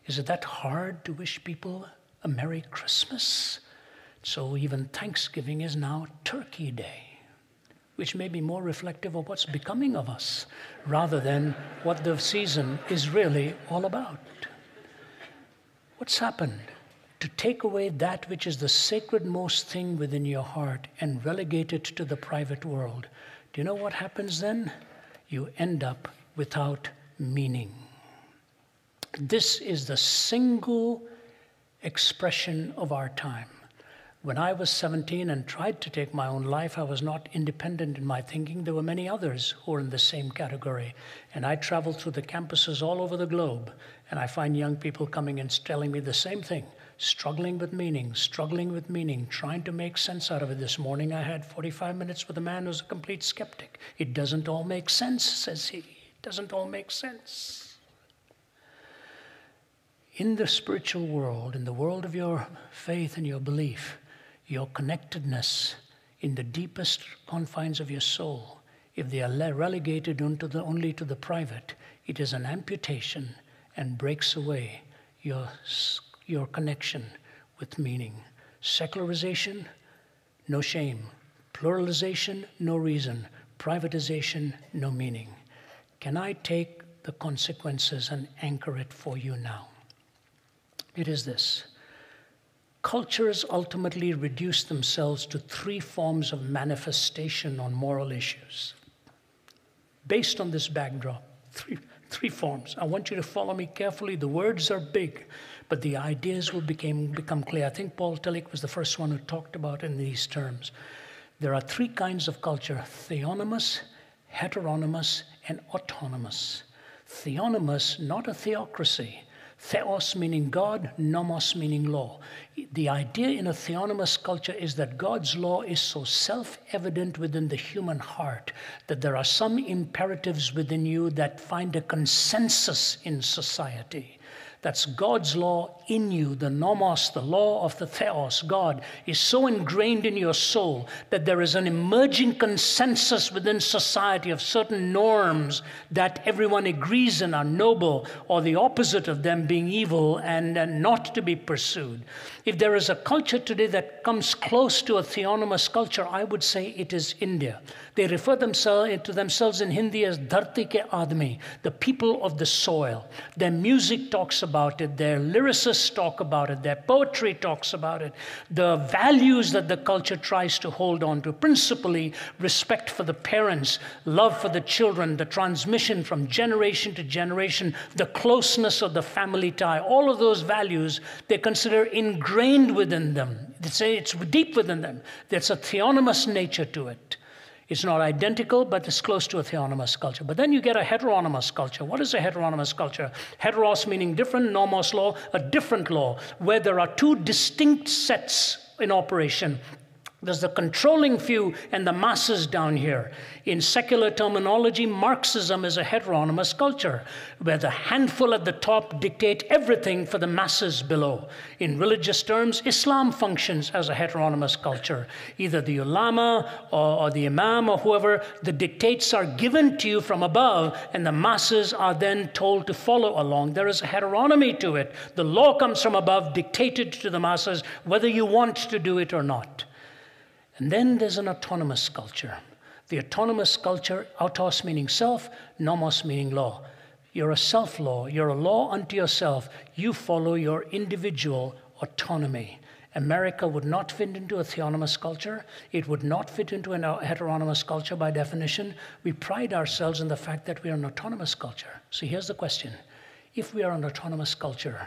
Is it that hard to wish people a Merry Christmas? So even Thanksgiving is now Turkey Day, which may be more reflective of what's becoming of us rather than what the season is really all about. What's happened? To take away that which is the sacred-most thing within your heart and relegate it to the private world. Do you know what happens then? You end up without meaning. This is the single expression of our time. When I was 17 and tried to take my own life, I was not independent in my thinking. There were many others who were in the same category. And I traveled through the campuses all over the globe, and I find young people coming and telling me the same thing, struggling with meaning, trying to make sense out of it. This morning I had 45 minutes with a man who's a complete skeptic. It doesn't all make sense, says he. It doesn't all make sense. In the spiritual world, in the world of your faith and your belief, your connectedness in the deepest confines of your soul, if they are relegated only to the private, it is an amputation and breaks away your connection with meaning. Secularization, no shame. Pluralization, no reason. Privatization, no meaning. Can I take the consequences and anchor it for you now? It is this. Cultures ultimately reduce themselves to 3 forms of manifestation on moral issues. Based on this backdrop, three forms. I want you to follow me carefully. The words are big, but the ideas will become clear. I think Paul Tillich was the first one who talked about in these terms. There are 3 kinds of culture: theonomous, heteronymous, and autonomous. Theonomous, not a theocracy. Theos meaning God, nomos meaning law. The idea in a theonomous culture is that God's law is so self-evident within the human heart that there are some imperatives within you that find a consensus in society. That's God's law in you. The nomos, the law of the theos, God, is so ingrained in your soul that there is an emerging consensus within society of certain norms that everyone agrees in are noble, or the opposite of them being evil and not to be pursued. If there is a culture today that comes close to a theonomous culture, I would say it is India. They refer to themselves in Hindi as Dharti ke Aadmi, the people of the soil. Their music talks about it, their lyricists talk about it, their poetry talks about it. The values that the culture tries to hold on to, principally respect for the parents, love for the children, the transmission from generation to generation, the closeness of the family tie, all of those values they consider ingrained within them. They say it's deep within them. There's a theonomous nature to it. It's not identical, but it's close to a theonomous culture. But then you get a heteronomous culture. What is a heteronomous culture? Heteros meaning different, nomos law, a different law, where there are two distinct sets in operation. There's the controlling few and the masses down here. In secular terminology, Marxism is a heteronomous culture, where the handful at the top dictate everything for the masses below. In religious terms, Islam functions as a heteronomous culture. Either the ulama or the imam or whoever, the dictates are given to you from above, and the masses are then told to follow along. There is a heteronomy to it. The law comes from above, dictated to the masses, whether you want to do it or not. And then there's an autonomous culture. The autonomous culture, autos meaning self, nomos meaning law. You're a self-law. You're a law unto yourself. You follow your individual autonomy. America would not fit into a theonomous culture. It would not fit into a heteronomous culture by definition. We pride ourselves in the fact that we are an autonomous culture. So here's the question. If we are an autonomous culture,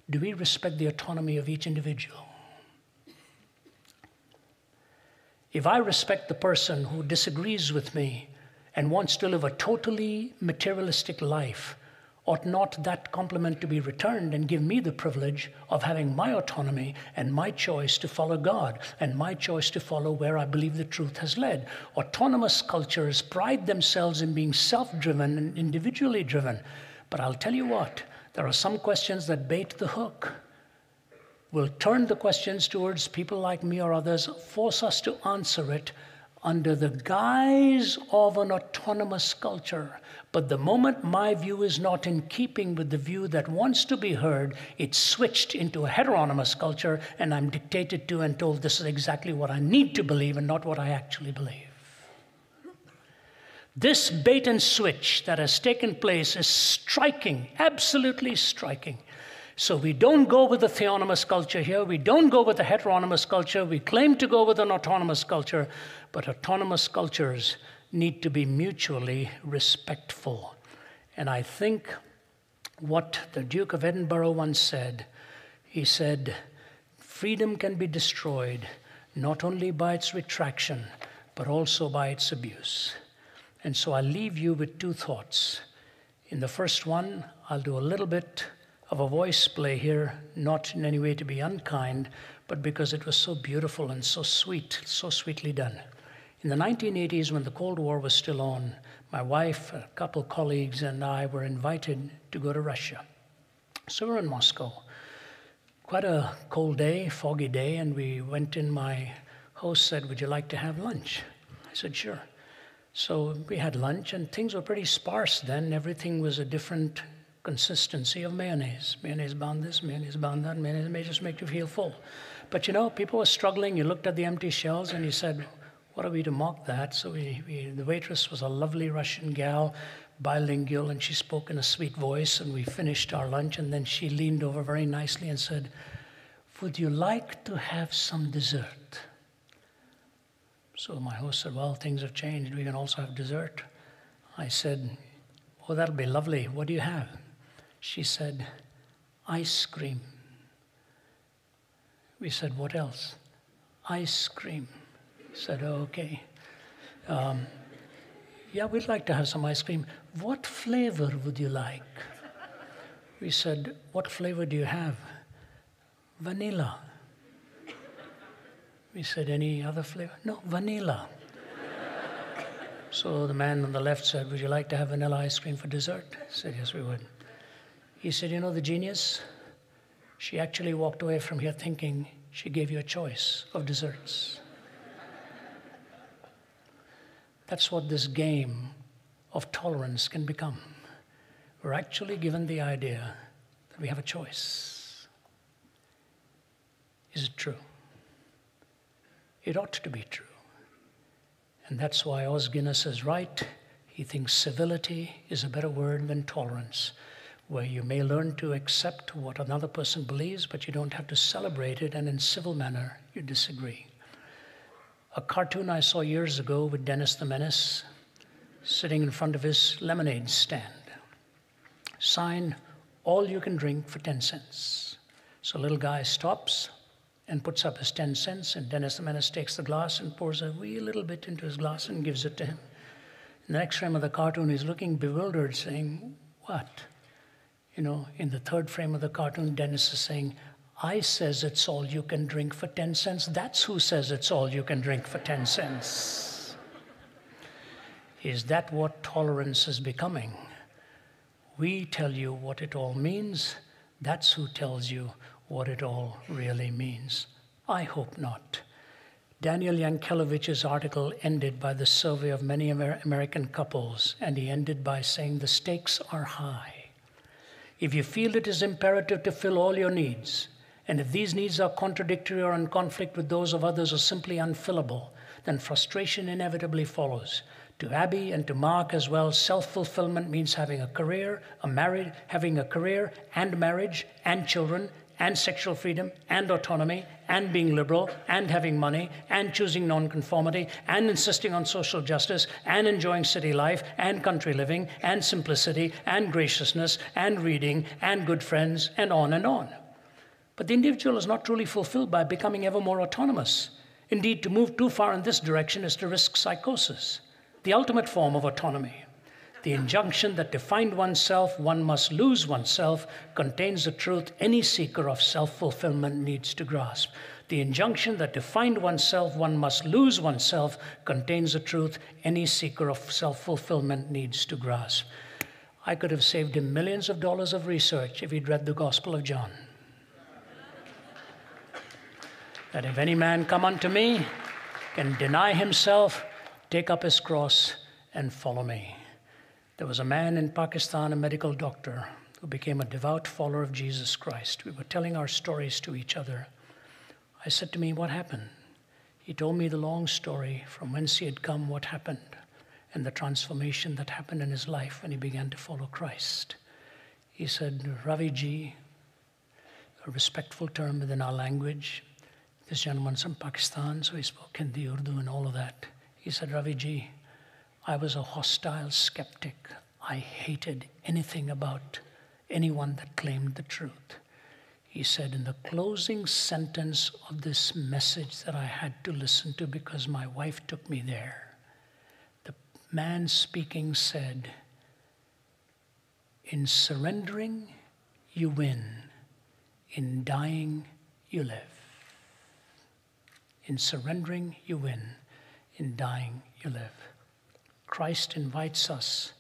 do we respect the autonomy of each individual? If I respect the person who disagrees with me and wants to live a totally materialistic life, ought not that compliment to be returned and give me the privilege of having my autonomy and my choice to follow God and my choice to follow where I believe the truth has led? Autonomous cultures pride themselves in being self-driven and individually driven. But I'll tell you what, there are some questions that bait the hook. Will turn the questions towards people like me or others, force us to answer it under the guise of an autonomous culture. But the moment my view is not in keeping with the view that wants to be heard, it's switched into a heteronomous culture, and I'm dictated to and told this is exactly what I need to believe and not what I actually believe. This bait and switch that has taken place is striking, absolutely striking. So we don't go with the theonomous culture here. We don't go with the heteronomous culture. We claim to go with an autonomous culture, but autonomous cultures need to be mutually respectful. And I think what the Duke of Edinburgh once said, he said, freedom can be destroyed not only by its retraction, but also by its abuse. And so I'll leave you with two thoughts. In the first one, I'll do a little bit of a voice play here, not in any way to be unkind, but because it was so beautiful and so sweet, so sweetly done. In the 1980s, when the Cold War was still on, my wife, a couple colleagues, and I were invited to go to Russia. So we're in Moscow. Quite a cold day, foggy day, and we went in. My host said, "Would you like to have lunch?" I said, "Sure." So we had lunch, and things were pretty sparse then. Everything was a different consistency of mayonnaise. Mayonnaise bound this, mayonnaise bound that. Mayonnaise may just make you feel full. But you know, people were struggling. You looked at the empty shelves and you said, what are we to mock that? So the waitress was a lovely Russian gal, bilingual, and she spoke in a sweet voice, and we finished our lunch, and then she leaned over very nicely and said, "Would you like to have some dessert?" So my host said, "Well, things have changed. We can also have dessert." I said, "Oh, that'll be lovely. What do you have?" She said, "Ice cream." We said, "What else?" "Ice cream." We said, "Oh, okay. Yeah, we'd like to have some ice cream. What flavor would you like?" We said, "What flavor do you have?" "Vanilla." We said, "Any other flavor?" "No, vanilla." So the man on the left said, "Would you like to have vanilla ice cream for dessert?" I said, "Yes, we would." He said, you know the genius? She actually walked away from here thinking she gave you a choice of desserts. That's what this game of tolerance can become. We're actually given the idea that we have a choice. Is it true? It ought to be true. And that's why Os Guinness is right. He thinks civility is a better word than tolerance, where you may learn to accept what another person believes, but you don't have to celebrate it, and in civil manner, you disagree. A cartoon I saw years ago with Dennis the Menace sitting in front of his lemonade stand. Sign, all you can drink for 10 cents. So a little guy stops and puts up his 10 cents, and Dennis the Menace takes the glass and pours a wee little bit into his glass and gives it to him. In the next frame of the cartoon, he's looking bewildered, saying, what? You know, in the third frame of the cartoon, Dennis is saying, I says it's all you can drink for 10 cents. That's who says it's all you can drink for 10 cents. Is that what tolerance is becoming? We tell you what it all means. That's who tells you what it all really means. I hope not. Daniel Yankeliewicz's article ended by the survey of many American couples, and he ended by saying the stakes are high. If you feel it is imperative to fill all your needs, and if these needs are contradictory or in conflict with those of others or simply unfillable, then frustration inevitably follows. To Abby and to Mark as well, self-fulfillment means having a career, having a career and marriage and children and sexual freedom and autonomy and being liberal and having money and choosing nonconformity and insisting on social justice and enjoying city life and country living and simplicity and graciousness and reading and good friends and on and on. But the individual is not truly fulfilled by becoming ever more autonomous. Indeed, to move too far in this direction is to risk psychosis, the ultimate form of autonomy. The injunction that to find oneself, one must lose oneself, contains the truth any seeker of self-fulfillment needs to grasp. The injunction that to find oneself, one must lose oneself, contains the truth any seeker of self-fulfillment needs to grasp. I could have saved him millions of dollars of research if he'd read the Gospel of John. That if any man come unto me, can deny himself, take up his cross, and follow me. There was a man in Pakistan, a medical doctor, who became a devout follower of Jesus Christ. We were telling our stories to each other. I said to me, what happened? He told me the long story from whence he had come, what happened, and the transformation that happened in his life when he began to follow Christ. He said, Ravi ji, a respectful term within our language. This gentleman's from Pakistan, so he spoke Hindi, Urdu, and all of that. He said, Ravi ji, I was a hostile skeptic. I hated anything about anyone that claimed the truth. He said, in the closing sentence of this message that I had to listen to because my wife took me there, the man speaking said, in surrendering, you win. In dying, you live. In surrendering, you win. In dying, you live. Christ invites us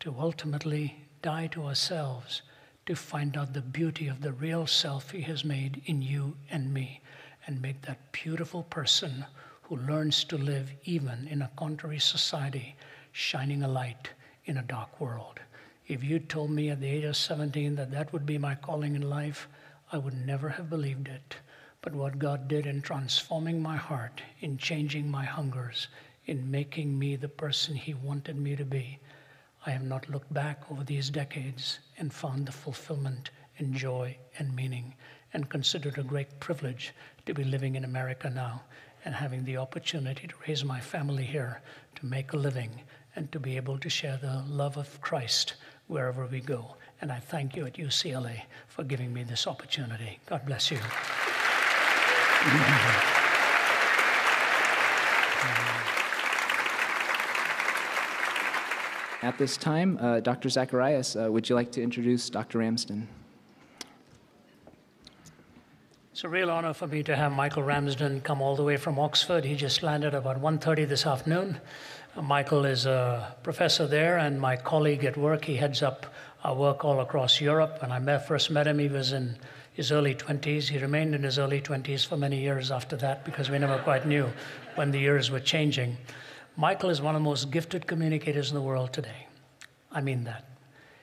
to ultimately die to ourselves, to find out the beauty of the real self he has made in you and me, and make that beautiful person who learns to live even in a contrary society, shining a light in a dark world. If you told me at the age of 17 that that would be my calling in life, I would never have believed it. But what God did in transforming my heart, in changing my hungers, in making me the person he wanted me to be, I have not looked back over these decades and found the fulfillment and joy and meaning, and consider it a great privilege to be living in America now and having the opportunity to raise my family here, to make a living, and to be able to share the love of Christ wherever we go. And I thank you at UCLA for giving me this opportunity. God bless you. At this time, Dr. Zacharias, would you like to introduce Dr. Ramsden? It's a real honor for me to have Michael Ramsden come all the way from Oxford. He just landed about 1:30 this afternoon. Michael is a professor there and my colleague at work. He heads up work all across Europe. When I first met him, he was in his early 20s. He remained in his early 20s for many years after that because we never quite knew when the years were changing. Michael is one of the most gifted communicators in the world today. I mean that.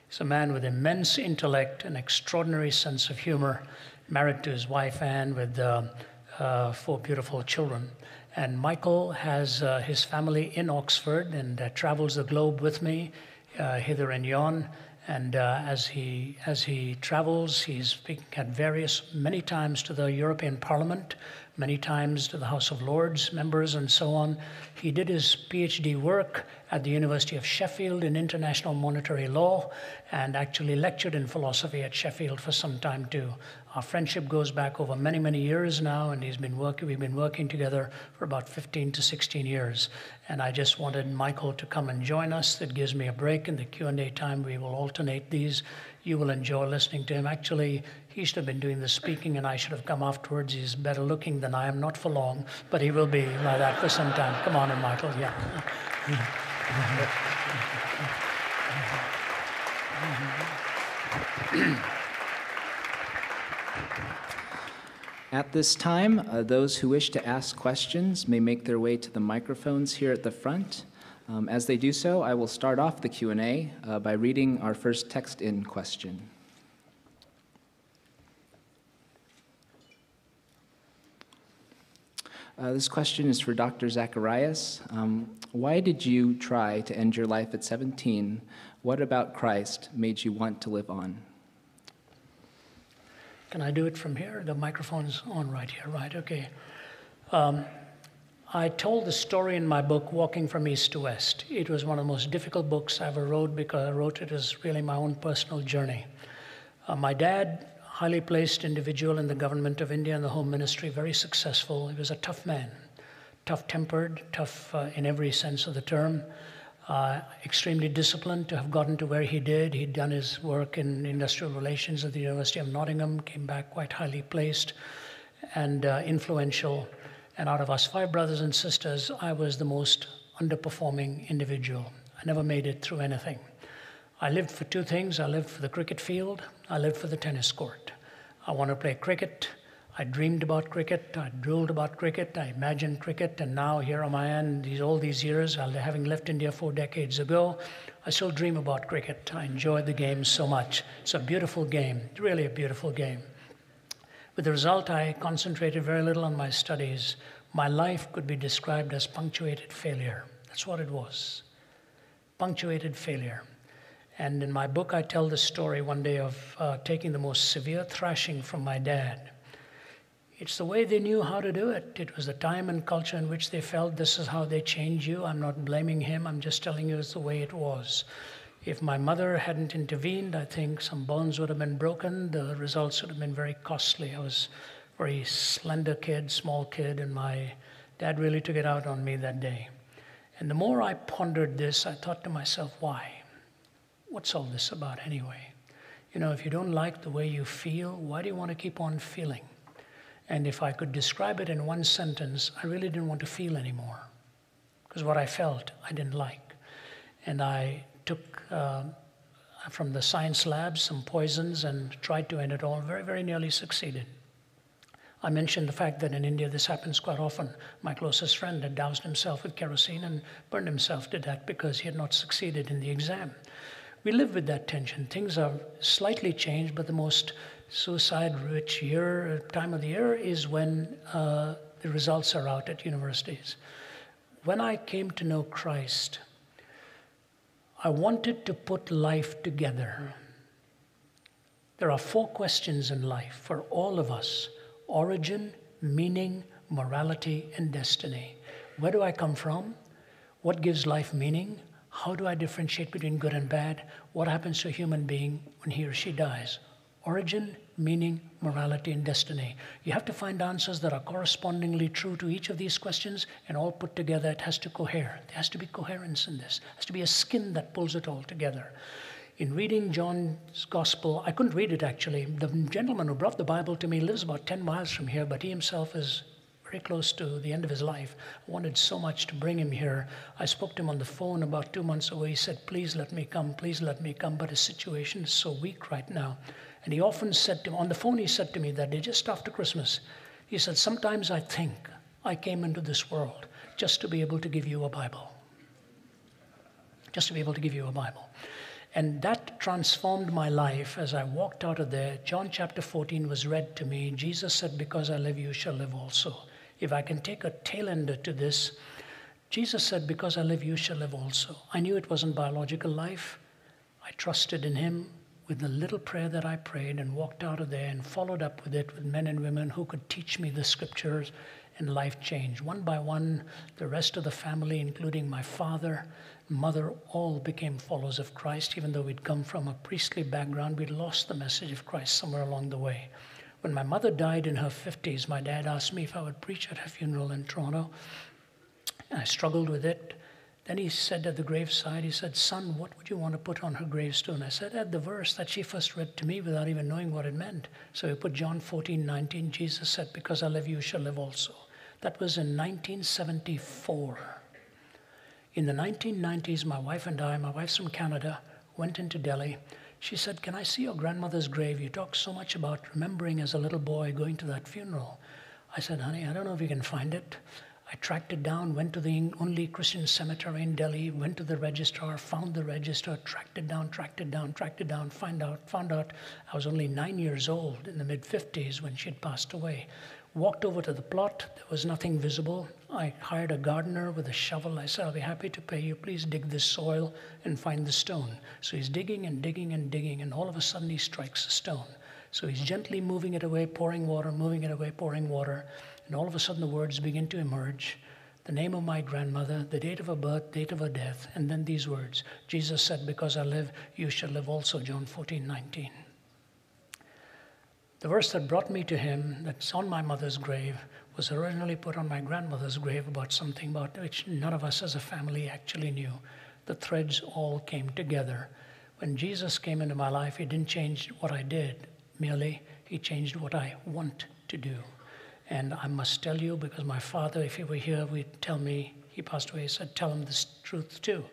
He's a man with immense intellect, an extraordinary sense of humor, married to his wife Anne with 4 beautiful children. And Michael has his family in Oxford and travels the globe with me, hither and yon. And as he travels, he's speaking at many times to the European Parliament, many times to the House of Lords members and so on. He did his PhD work at the University of Sheffield in international monetary law and actually lectured in philosophy at Sheffield for some time too. Our friendship goes back over many, many years now, and we've been working together for about 15 to 16 years. And I just wanted Michael to come and join us. That gives me a break in the Q&A time. We will alternate these. You will enjoy listening to him. Actually, he should have been doing the speaking, and I should have come afterwards. He's better looking than I am, not for long, but he will be like that for some time. Come on in, Michael. Yeah. At this time, those who wish to ask questions may make their way to the microphones here at the front. As they do so, I will start off the Q&A by reading our first text-in question. This question is for Dr. Zacharias. Why did you try to end your life at 17? What about Christ made you want to live on? Can I do it from here? The microphone's on right here, right? Okay. I told the story in my book, Walking from East to West. It was one of the most difficult books I ever wrote because I wrote it as really my own personal journey. My dad, highly placed individual in the government of India and the Home Ministry, very successful. He was a tough man, tough-tempered, tough in every sense of the term. Extremely disciplined to have gotten to where he did. He'd done his work in industrial relations at the University of Nottingham, came back quite highly placed and influential. And out of us 5 brothers and sisters, I was the most underperforming individual. I never made it through anything. I lived for 2 things. I lived for the cricket field. I lived for the tennis court. I wanted to play cricket. I dreamed about cricket, I drooled about cricket, I imagined cricket, and now here am I all these years, having left India 4 decades ago, I still dream about cricket. I enjoy the game so much. It's a beautiful game, really a beautiful game. With the result, I concentrated very little on my studies. My life could be described as punctuated failure. That's what it was, punctuated failure. And in my book, I tell the story one day of taking the most severe thrashing from my dad. It's the way they knew how to do it. It was the time and culture in which they felt this is how they change you. I'm not blaming him. I'm just telling you it's the way it was. If my mother hadn't intervened, I think some bones would have been broken. The results would have been very costly. I was a very slender kid, small kid, and my dad really took it out on me that day. And the more I pondered this, I thought to myself, why? What's all this about anyway? You know, if you don't like the way you feel, why do you want to keep on feeling? And if I could describe it in one sentence, I really didn't want to feel anymore. Because what I felt, I didn't like. And I took from the science labs some poisons and tried to end it all. Very, very nearly succeeded. I mentioned the fact that in India this happens quite often. My closest friend had doused himself with kerosene and burned himself to death because he had not succeeded in the exam. We live with that tension. Things are slightly changed, but the most suicide-rich time of the year is when the results are out at universities. When I came to know Christ, I wanted to put life together. There are 4 questions in life for all of us: origin, meaning, morality, and destiny. Where do I come from? What gives life meaning? How do I differentiate between good and bad? What happens to a human being when he or she dies? Origin, meaning, morality, and destiny. You have to find answers that are correspondingly true to each of these questions, and all put together, it has to cohere. There has to be coherence in this. There has to be a skin that pulls it all together. In reading John's Gospel, I couldn't read it actually. The gentleman who brought the Bible to me lives about 10 miles from here, but he himself is very close to the end of his life. I wanted so much to bring him here. I spoke to him on the phone about 2 months ago. He said, please let me come, but his situation is so weak right now. And he often said to me, on the phone he said to me that day, just after Christmas, he said, sometimes I think I came into this world just to be able to give you a Bible. Just to be able to give you a Bible. And that transformed my life as I walked out of there. John chapter 14 was read to me. Jesus said, because I live, you shall live also. If I can take a tail ender to this, Jesus said, because I live, you shall live also. I knew it wasn't biological life. I trusted in him with the little prayer that I prayed and walked out of there and followed up with it with men and women who could teach me the scriptures, and life changed. One by one, the rest of the family, including my father, mother, all became followers of Christ. Even though we'd come from a priestly background, we'd lost the message of Christ somewhere along the way. When my mother died in her 50s, my dad asked me if I would preach at her funeral in Toronto. And I struggled with it. Then he said at the graveside, he said, son, what would you want to put on her gravestone? I said, add the verse that she first read to me without even knowing what it meant. So he put John 14:19. Jesus said, because I live, you shall live also. That was in 1974. In the 1990s, my wife and I, my wife's from Canada, went into Delhi. She said, can I see your grandmother's grave? You talk so much about remembering as a little boy going to that funeral. I said, honey, I don't know if you can find it. I tracked it down, went to the only Christian cemetery in Delhi, went to the registrar, found the register, tracked it down, found out I was only 9 years old in the mid-50s when she'd passed away. Walked over to the plot, there was nothing visible. I hired a gardener with a shovel. I said, I'll be happy to pay you, please dig this soil and find the stone. So he's digging and digging and digging, and all of a sudden he strikes a stone. So he's gently moving it away, pouring water, moving it away, pouring water. And all of a sudden the words begin to emerge. The name of my grandmother, the date of her birth, date of her death, and then these words. Jesus said, because I live, you shall live also, John 14:19. The verse that brought me to him, that's on my mother's grave, was originally put on my grandmother's grave about something about which none of us as a family actually knew. The threads all came together. When Jesus came into my life, he didn't change what I did, merely he changed what I want to do. And I must tell you, because my father, if he were here, would tell me, he passed away, he said, tell him this truth too.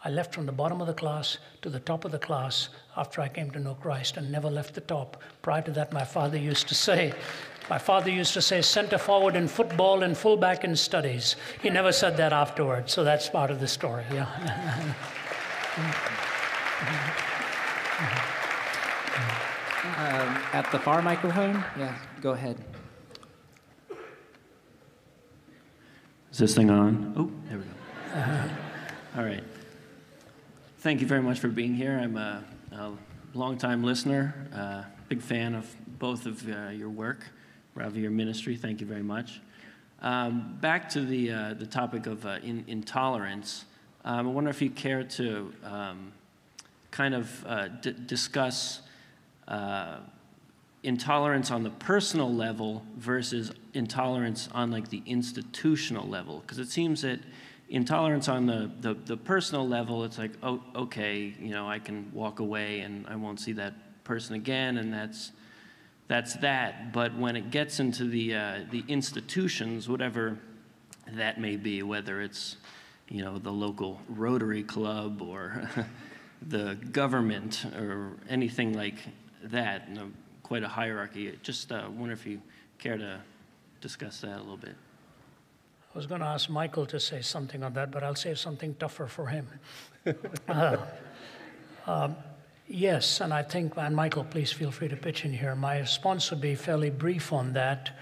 I left from the bottom of the class to the top of the class after I came to know Christ and never left the top. Prior to that, my father used to say, center forward in football and fullback in studies. He never said that afterwards, so that's part of the story, yeah. At the far microphone? Yeah, go ahead. Is this thing on? Oh, there we go. All right. Thank you very much for being here. I'm a longtime listener, big fan of both of your work. Ravi, your ministry, thank you very much. Back to the topic of intolerance, I wonder if you care to discuss intolerance on the personal level versus intolerance on like the institutional level, because it seems that intolerance on the personal level, it's like, oh, okay, you know, I can walk away and I won't see that person again, and that's that. But when it gets into the institutions, whatever that may be, whether it's, you know, the local Rotary Club or the government or anything like that, you know, quite a hierarchy. Just wonder if you care to discuss that a little bit. I was going to ask Michael to say something on that, but I'll save something tougher for him. Yes, and I think, and Michael, please feel free to pitch in here. My response would be fairly brief on that.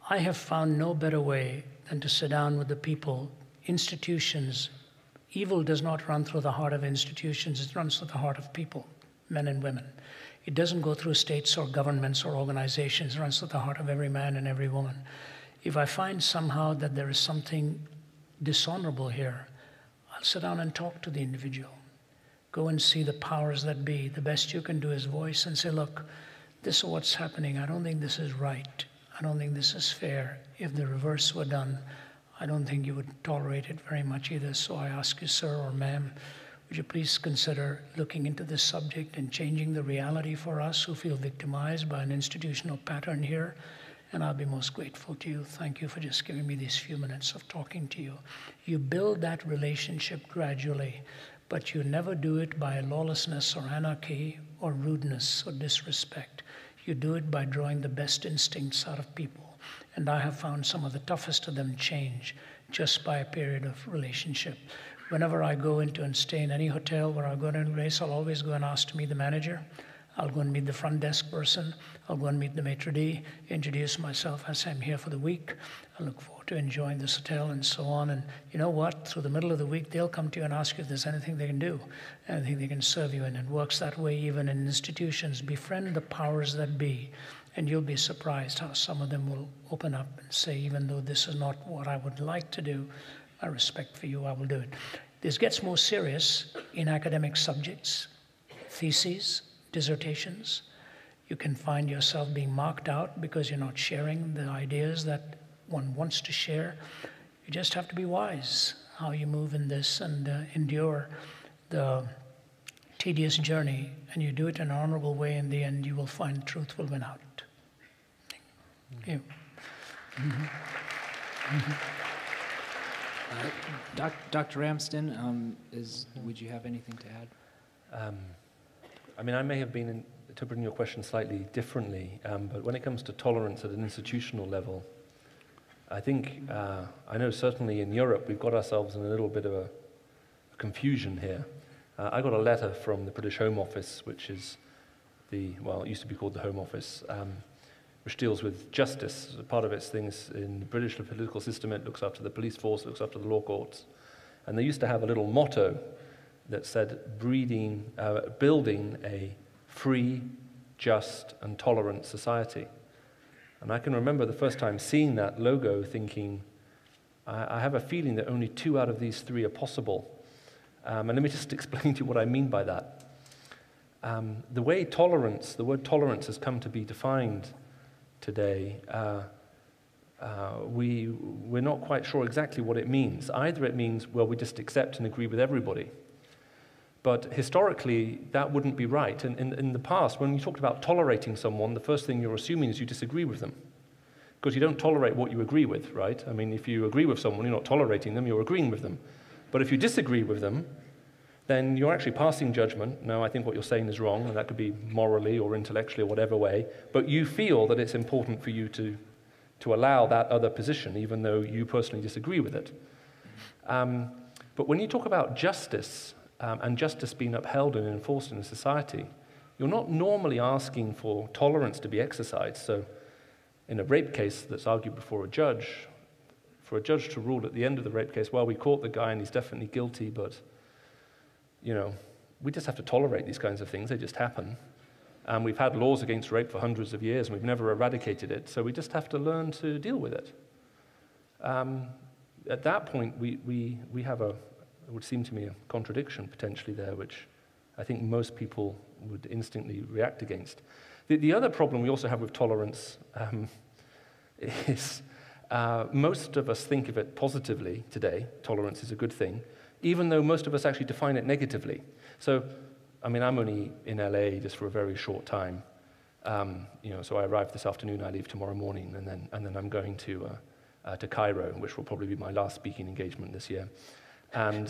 I have found no better way than to sit down with the people, institutions. Evil does not run through the heart of institutions, it runs through the heart of people, men and women. It doesn't go through states or governments or organizations, it runs through the heart of every man and every woman. If I find somehow that there is something dishonorable here, I'll sit down and talk to the individual. Go and see the powers that be. The best you can do is voice and say, look, this is what's happening. I don't think this is right. I don't think this is fair. If the reverse were done, I don't think you would tolerate it very much either. So I ask you, sir or ma'am, would you please consider looking into this subject and changing the reality for us who feel victimized by an institutional pattern here, and I'll be most grateful to you. Thank you for just giving me these few minutes of talking to you. You build that relationship gradually, but you never do it by lawlessness or anarchy or rudeness or disrespect. You do it by drawing the best instincts out of people. And I have found some of the toughest of them change just by a period of relationship. Whenever I go into and stay in any hotel where I go to a place, I'll always go and ask to meet the manager. I'll go and meet the front desk person. I'll go and meet the maitre d', introduce myself. I say I'm here for the week. I look forward to enjoying this hotel and so on. And you know what? Through the middle of the week, they'll come to you and ask you if there's anything they can do, anything they can serve you in. It works that way even in institutions. Befriend the powers that be, and you'll be surprised how some of them will open up and say, even though this is not what I would like to do, my respect for you, I will do it. This gets more serious in academic subjects, theses, dissertations. You can find yourself being marked out because you're not sharing the ideas that one wants to share. You just have to be wise how you move in this and endure the tedious journey, and you do it in an honorable way. In the end, you will find truth will win out. Thank you. Dr. Ramsden, would you have anything to add? I mean, I may have been interpreting your question slightly differently, but when it comes to tolerance at an institutional level, I think, I know certainly in Europe, we've got ourselves in a little bit of a confusion here. I got a letter from the British Home Office, which is it used to be called the Home Office, which deals with justice. Part of its things in the British political system, it looks after the police force, it looks after the law courts. And they used to have a little motto that said, building a free, just, and tolerant society. And I can remember the first time seeing that logo thinking, I have a feeling that only 2 out of these 3 are possible. And let me just explain to you what I mean by that. The word tolerance has come to be defined today, we're not quite sure exactly what it means. Either it means, well, we just accept and agree with everybody. But historically, that wouldn't be right. And in the past, when you talked about tolerating someone, the first thing you're assuming is you disagree with them. Because you don't tolerate what you agree with, right? I mean, if you agree with someone, you're not tolerating them, you're agreeing with them. But if you disagree with them, then you're actually passing judgment. No, I think what you're saying is wrong, and that could be morally or intellectually or whatever way. But you feel that it's important for you to allow that other position, even though you personally disagree with it. But when you talk about justice, and justice being upheld and enforced in a society, you're not normally asking for tolerance to be exercised. So in a rape case that's argued before a judge, for a judge to rule at the end of the rape case, well, we caught the guy and he's definitely guilty, but, you know, we just have to tolerate these kinds of things. They just happen. And we've had laws against rape for hundreds of years and we've never eradicated it, so we just have to learn to deal with it. At that point, we have it would seem to me a contradiction potentially there, which I think most people would instantly react against. The other problem we also have with tolerance is most of us think of it positively today. Tolerance is a good thing, even though most of us actually define it negatively. So, I mean, I'm only in LA just for a very short time. So I arrive this afternoon, I leave tomorrow morning, and then I'm going to Cairo, which will probably be my last speaking engagement this year. And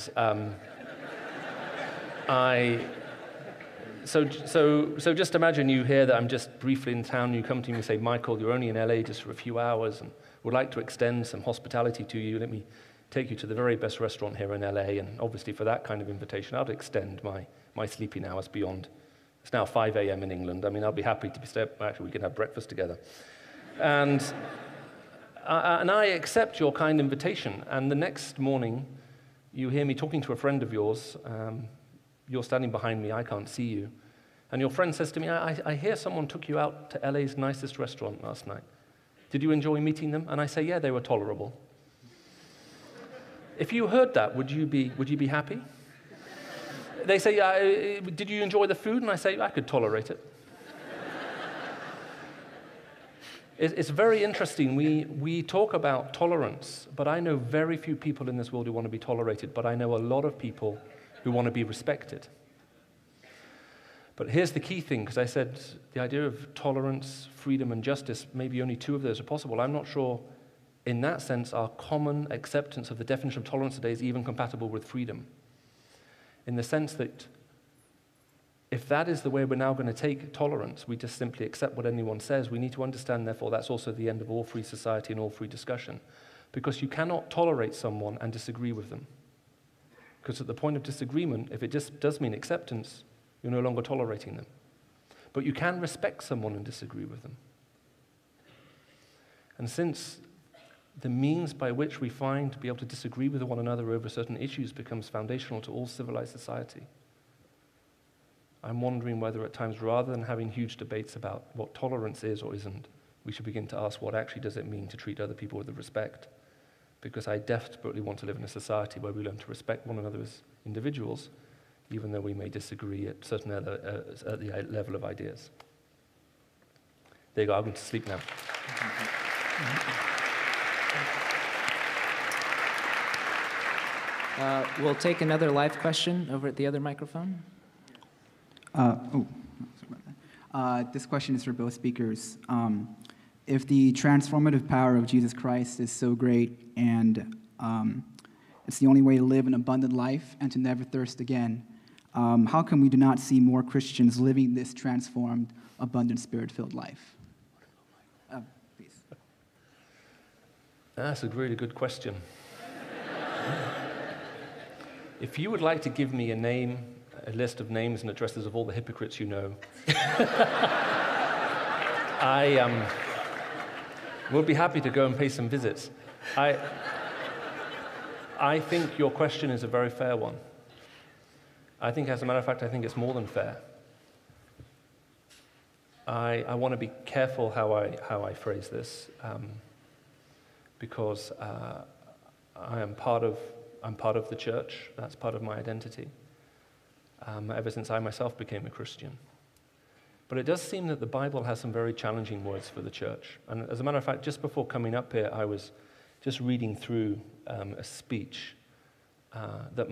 so just imagine you hear that I'm just briefly in town, and you come to me and say, Michael, you're only in LA just for a few hours and would like to extend some hospitality to you. Let me take you to the very best restaurant here in LA. And obviously for that kind of invitation, I'd extend my sleeping hours beyond. It's now 5 a.m. in England. I mean, I'll be happy to actually we can have breakfast together. And I accept your kind invitation. And the next morning, you hear me talking to a friend of yours. You're standing behind me, I can't see you. And your friend says to me, I hear someone took you out to LA's nicest restaurant last night. Did you enjoy meeting them? And I say, yeah, they were tolerable. If you heard that, would you be happy? They say, did you enjoy the food? And I say, I could tolerate it. It's very interesting. We talk about tolerance, but I know very few people in this world who want to be tolerated, but I know a lot of people who want to be respected. But here's the key thing, because I said the idea of tolerance, freedom, and justice, maybe only two of those are possible. I'm not sure, in that sense, our common acceptance of the definition of tolerance today is even compatible with freedom. In the sense that if that is the way we're now going to take tolerance, we just simply accept what anyone says, we need to understand, therefore, that's also the end of all free society and all free discussion. Because you cannot tolerate someone and disagree with them. Because at the point of disagreement, if it just does mean acceptance, you're no longer tolerating them. But you can respect someone and disagree with them. And since the means by which we find to be able to disagree with one another over certain issues becomes foundational to all civilized society, I'm wondering whether at times, rather than having huge debates about what tolerance is or isn't, we should begin to ask what actually does it mean to treat other people with respect. Because I desperately want to live in a society where we learn to respect one another as individuals, even though we may disagree at certain at the level of ideas. There you go, I'm going to sleep now. We'll take another live question over at the other microphone. Sorry about that. This question is for both speakers. If the transformative power of Jesus Christ is so great and it's the only way to live an abundant life and to never thirst again, how come we do not see more Christians living this transformed, abundant, spirit-filled life? Please. That's a really good question. If you would like to give me a list of names and addresses of all the hypocrites you know, I will be happy to go and pay some visits. I think your question is a very fair one. I think, as a matter of fact, I think it's more than fair. I want to be careful how I phrase this, because I'm part of the church. That's part of my identity. Ever since I myself became a Christian. But it does seem that the Bible has some very challenging words for the church. And as a matter of fact, just before coming up here, I was just reading through a speech that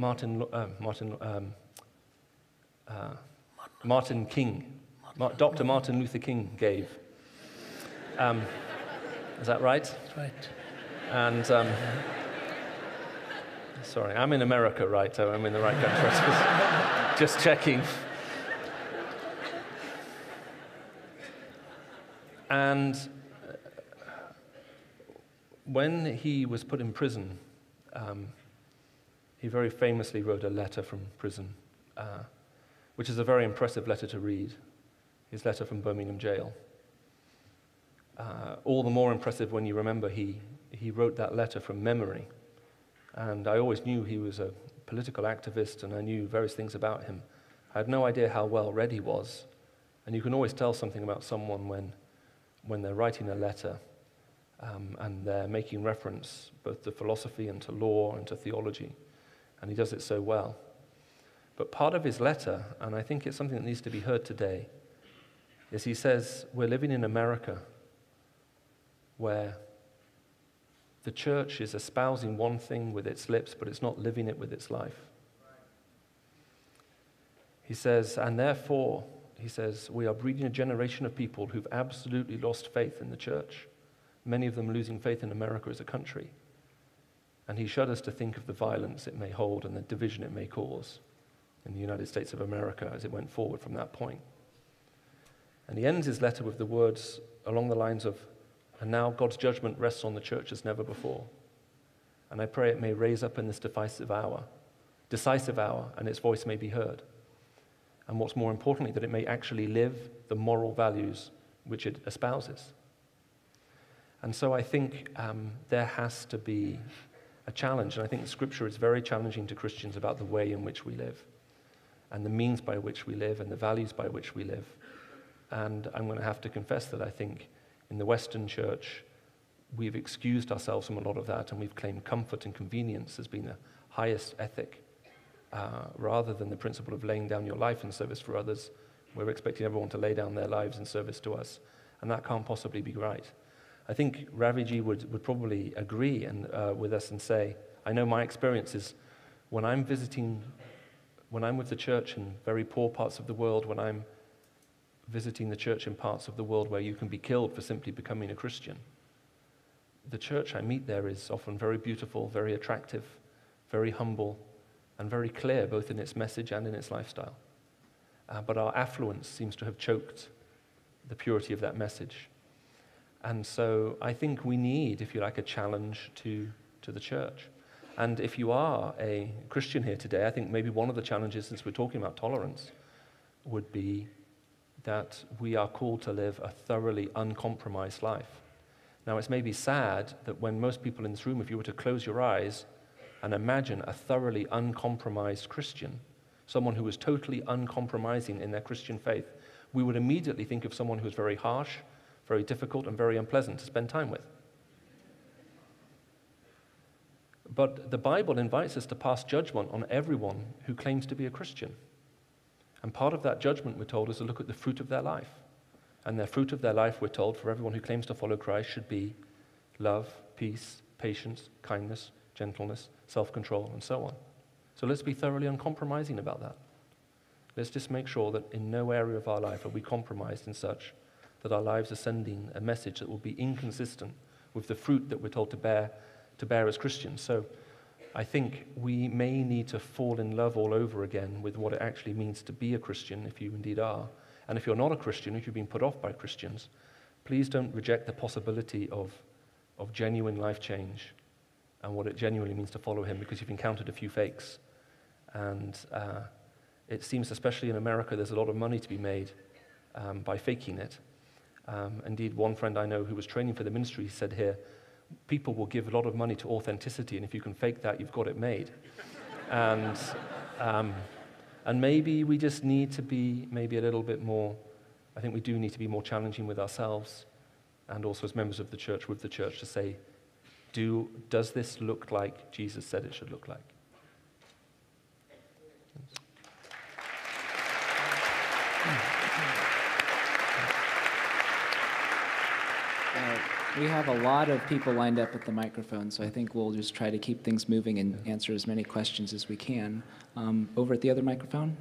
Dr. Martin Luther King gave. Is that right? That's right. And sorry, I'm in America, right? I'm in the right country. Just checking. And when he was put in prison, he very famously wrote a letter from prison, which is a very impressive letter to read, his letter from Birmingham jail. All the more impressive when you remember he wrote that letter from memory. And I always knew he was a political activist, and I knew various things about him. I had no idea how well read he was. And you can always tell something about someone when they're writing a letter and they're making reference both to philosophy and to law and to theology. And he does it so well. But part of his letter, and I think it's something that needs to be heard today, is he says, we're living in America where the church is espousing one thing with its lips, but it's not living it with its life. He says, and therefore, he says, we are breeding a generation of people who've absolutely lost faith in the church, many of them losing faith in America as a country. And he shudders to think of the violence it may hold and the division it may cause in the United States of America as it went forward from that point. And he ends his letter with the words along the lines of, and now God's judgment rests on the church as never before. And I pray it may raise up in this decisive hour, and its voice may be heard. And what's more importantly, that it may actually live the moral values which it espouses. And so I think there has to be a challenge, and I think the Scripture is very challenging to Christians about the way in which we live, and the means by which we live, and the values by which we live. And I'm going to have to confess that I think in the Western church, we've excused ourselves from a lot of that, and we've claimed comfort and convenience as being the highest ethic, rather than the principle of laying down your life in service for others. We're expecting everyone to lay down their lives in service to us, and that can't possibly be right. I think Ravi would probably agree with us and say, I know my experience is when I'm with the church in very poor parts of the world, when I'm visiting the church in parts of the world where you can be killed for simply becoming a Christian. The church I meet there is often very beautiful, very attractive, very humble, and very clear, both in its message and in its lifestyle. But our affluence seems to have choked the purity of that message. And so I think we need, if you like, a challenge to the church. And if you are a Christian here today, I think maybe one of the challenges, since we're talking about tolerance, would be that we are called to live a thoroughly uncompromised life. Now, it's maybe sad that when most people in this room, if you were to close your eyes and imagine a thoroughly uncompromised Christian, someone who was totally uncompromising in their Christian faith, we would immediately think of someone who is very harsh, very difficult, and very unpleasant to spend time with. But the Bible invites us to pass judgment on everyone who claims to be a Christian. And part of that judgment, we're told, is to look at the fruit of their life. And the fruit of their life, we're told, for everyone who claims to follow Christ should be love, peace, patience, kindness, gentleness, self-control, and so on. So let's be thoroughly uncompromising about that. Let's just make sure that in no area of our life are we compromised in such that our lives are sending a message that will be inconsistent with the fruit that we're told to bear as Christians. So I think we may need to fall in love all over again with what it actually means to be a Christian, if you indeed are. And if you're not a Christian, if you've been put off by Christians, please don't reject the possibility of genuine life change and what it genuinely means to follow him, because you've encountered a few fakes. And it seems, especially in America, there's a lot of money to be made by faking it. Indeed, one friend I know who was training for the ministry said here, people will give a lot of money to authenticity, and if you can fake that, you've got it made. And maybe we just need to be maybe a little bit more, I think we do need to be more challenging with ourselves and also as members of the church, with the church, to say, does this look like Jesus said it should look like? We have a lot of people lined up at the microphone, so I think we'll just try to keep things moving and answer as many questions as we can. Over at the other microphone.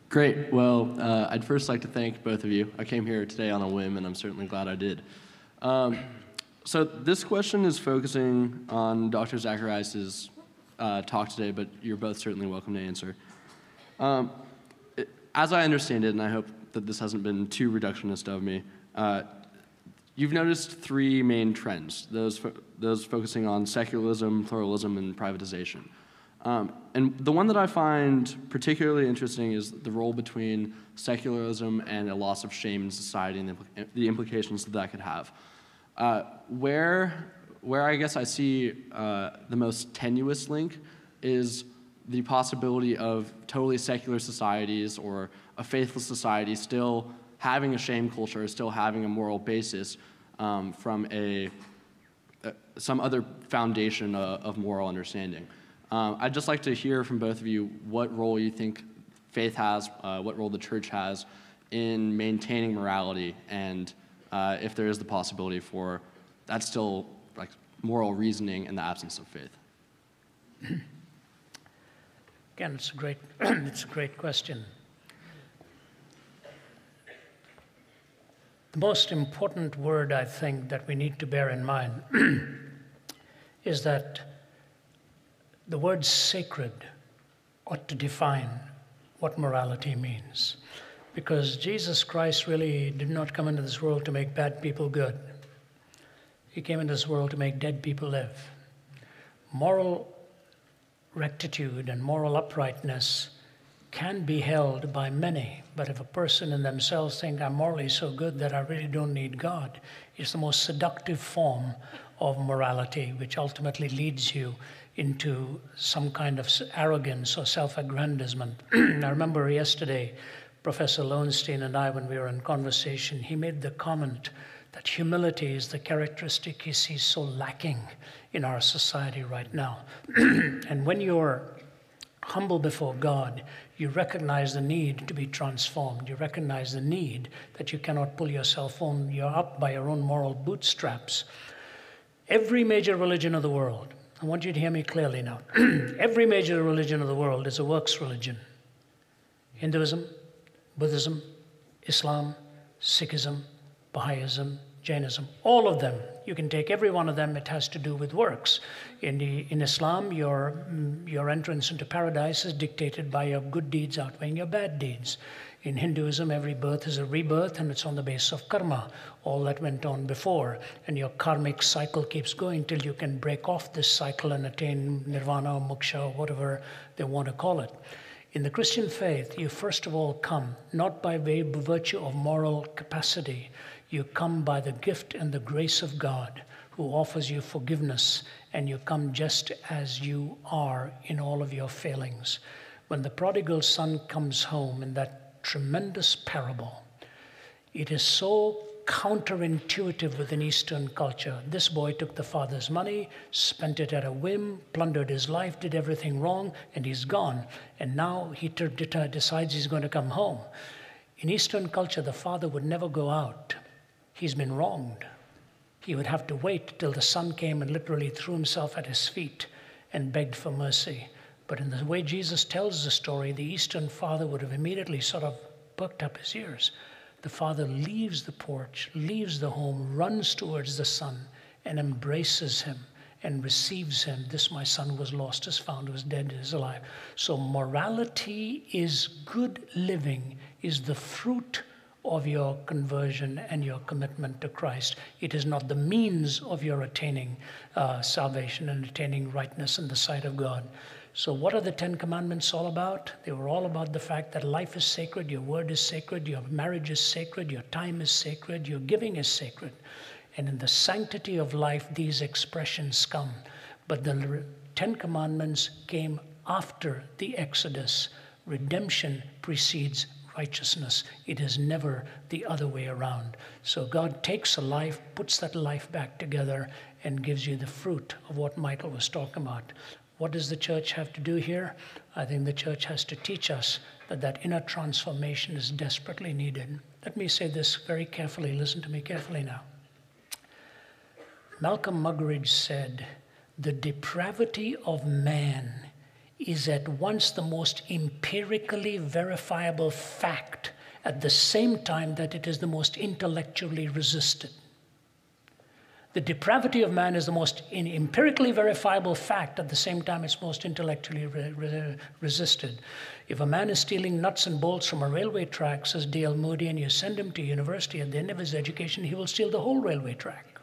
Great. Well, I'd first like to thank both of you. I came here today on a whim, and I'm certainly glad I did. So this question is focusing on Dr. Zacharias' talk today, but you're both certainly welcome to answer. As I understand it, and I hope that this hasn't been too reductionist of me, you've noticed three main trends, those focusing on secularism, pluralism, and privatization. And the one that I find particularly interesting is the role between secularism and a loss of shame in society and the implications that could have. Where I guess I see the most tenuous link is the possibility of totally secular societies or a faithless society still having a shame culture, still having a moral basis from some other foundation of moral understanding. I'd just like to hear from both of you what role you think faith has, what role the church has in maintaining morality, and if there is the possibility for that still like moral reasoning in the absence of faith. Again, it's a great question. The most important word, I think, that we need to bear in mind is that the word sacred ought to define what morality means. Because Jesus Christ really did not come into this world to make bad people good. He came into this world to make dead people live. Moral rectitude and moral uprightness can be held by many, but if a person in themselves think, I'm morally so good that I really don't need God, it's the most seductive form of morality, which ultimately leads you into some kind of arrogance or self-aggrandizement. I remember yesterday, Professor Lowenstein and I, when we were in conversation, he made the comment that humility is the characteristic he sees so lacking in our society right now. And when you're humble before God, you recognize the need to be transformed. You recognize the need that you cannot pull yourself on. You're up by your own moral bootstraps. Every major religion of the world, I want you to hear me clearly now. Every major religion of the world is a works religion. Hinduism, Buddhism, Islam, Sikhism, Baha'ism, Jainism, all of them. You can take every one of them, it has to do with works. In Islam, your entrance into paradise is dictated by your good deeds outweighing your bad deeds. In Hinduism, every birth is a rebirth, and it's on the basis of karma, all that went on before. And your karmic cycle keeps going till you can break off this cycle and attain nirvana or moksha or whatever they want to call it. In the Christian faith, you first of all come, not by virtue of moral capacity, you come by the gift and the grace of God, who offers you forgiveness, and you come just as you are in all of your failings. When the prodigal son comes home in that tremendous parable, it is so counterintuitive within Eastern culture. This boy took the father's money, spent it at a whim, plundered his life, did everything wrong, and he's gone. And now he decides he's going to come home. In Eastern culture, the father would never go out. He's been wronged. He would have to wait till the son came and literally threw himself at his feet and begged for mercy. But in the way Jesus tells the story, the Eastern father would have immediately sort of perked up his ears. The father leaves the porch, leaves the home, runs towards the son, and embraces him and receives him. This my son was lost, is found, was dead, is alive. So morality is good living, is the fruit of your conversion and your commitment to Christ. It is not the means of your attaining salvation and attaining rightness in the sight of God. So what are the 10 Commandments all about? They were all about the fact that life is sacred, your word is sacred, your marriage is sacred, your time is sacred, your giving is sacred. And in the sanctity of life, these expressions come. But the 10 Commandments came after the Exodus. Redemption precedes righteousness. It is never the other way around. So God takes a life, puts that life back together, and gives you the fruit of what Michael was talking about. What does the church have to do here? I think the church has to teach us that that inner transformation is desperately needed. Let me say this very carefully. Listen to me carefully now. Malcolm Muggeridge said, "The depravity of man is at once the most empirically verifiable fact at the same time that it is the most intellectually resisted." The depravity of man is the most empirically verifiable fact at the same time it's most intellectually resisted. If a man is stealing nuts and bolts from a railway track, says D.L. Moody, and you send him to university, at the end of his education, he will steal the whole railway track.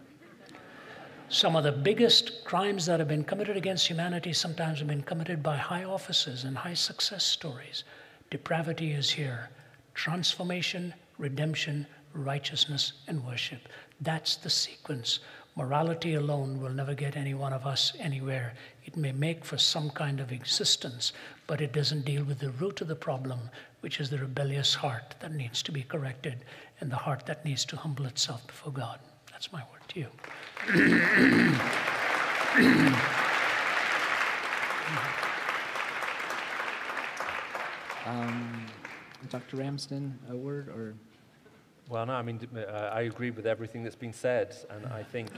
Some of the biggest crimes that have been committed against humanity sometimes have been committed by high officers and high success stories. Depravity is here. Transformation, redemption, righteousness, and worship. That's the sequence. Morality alone will never get any one of us anywhere. It may make for some kind of existence, but it doesn't deal with the root of the problem, which is the rebellious heart that needs to be corrected and the heart that needs to humble itself before God. That's my word to you. Dr. Ramsden, a word or? Well, no, I mean, I agree with everything that's been said, and I think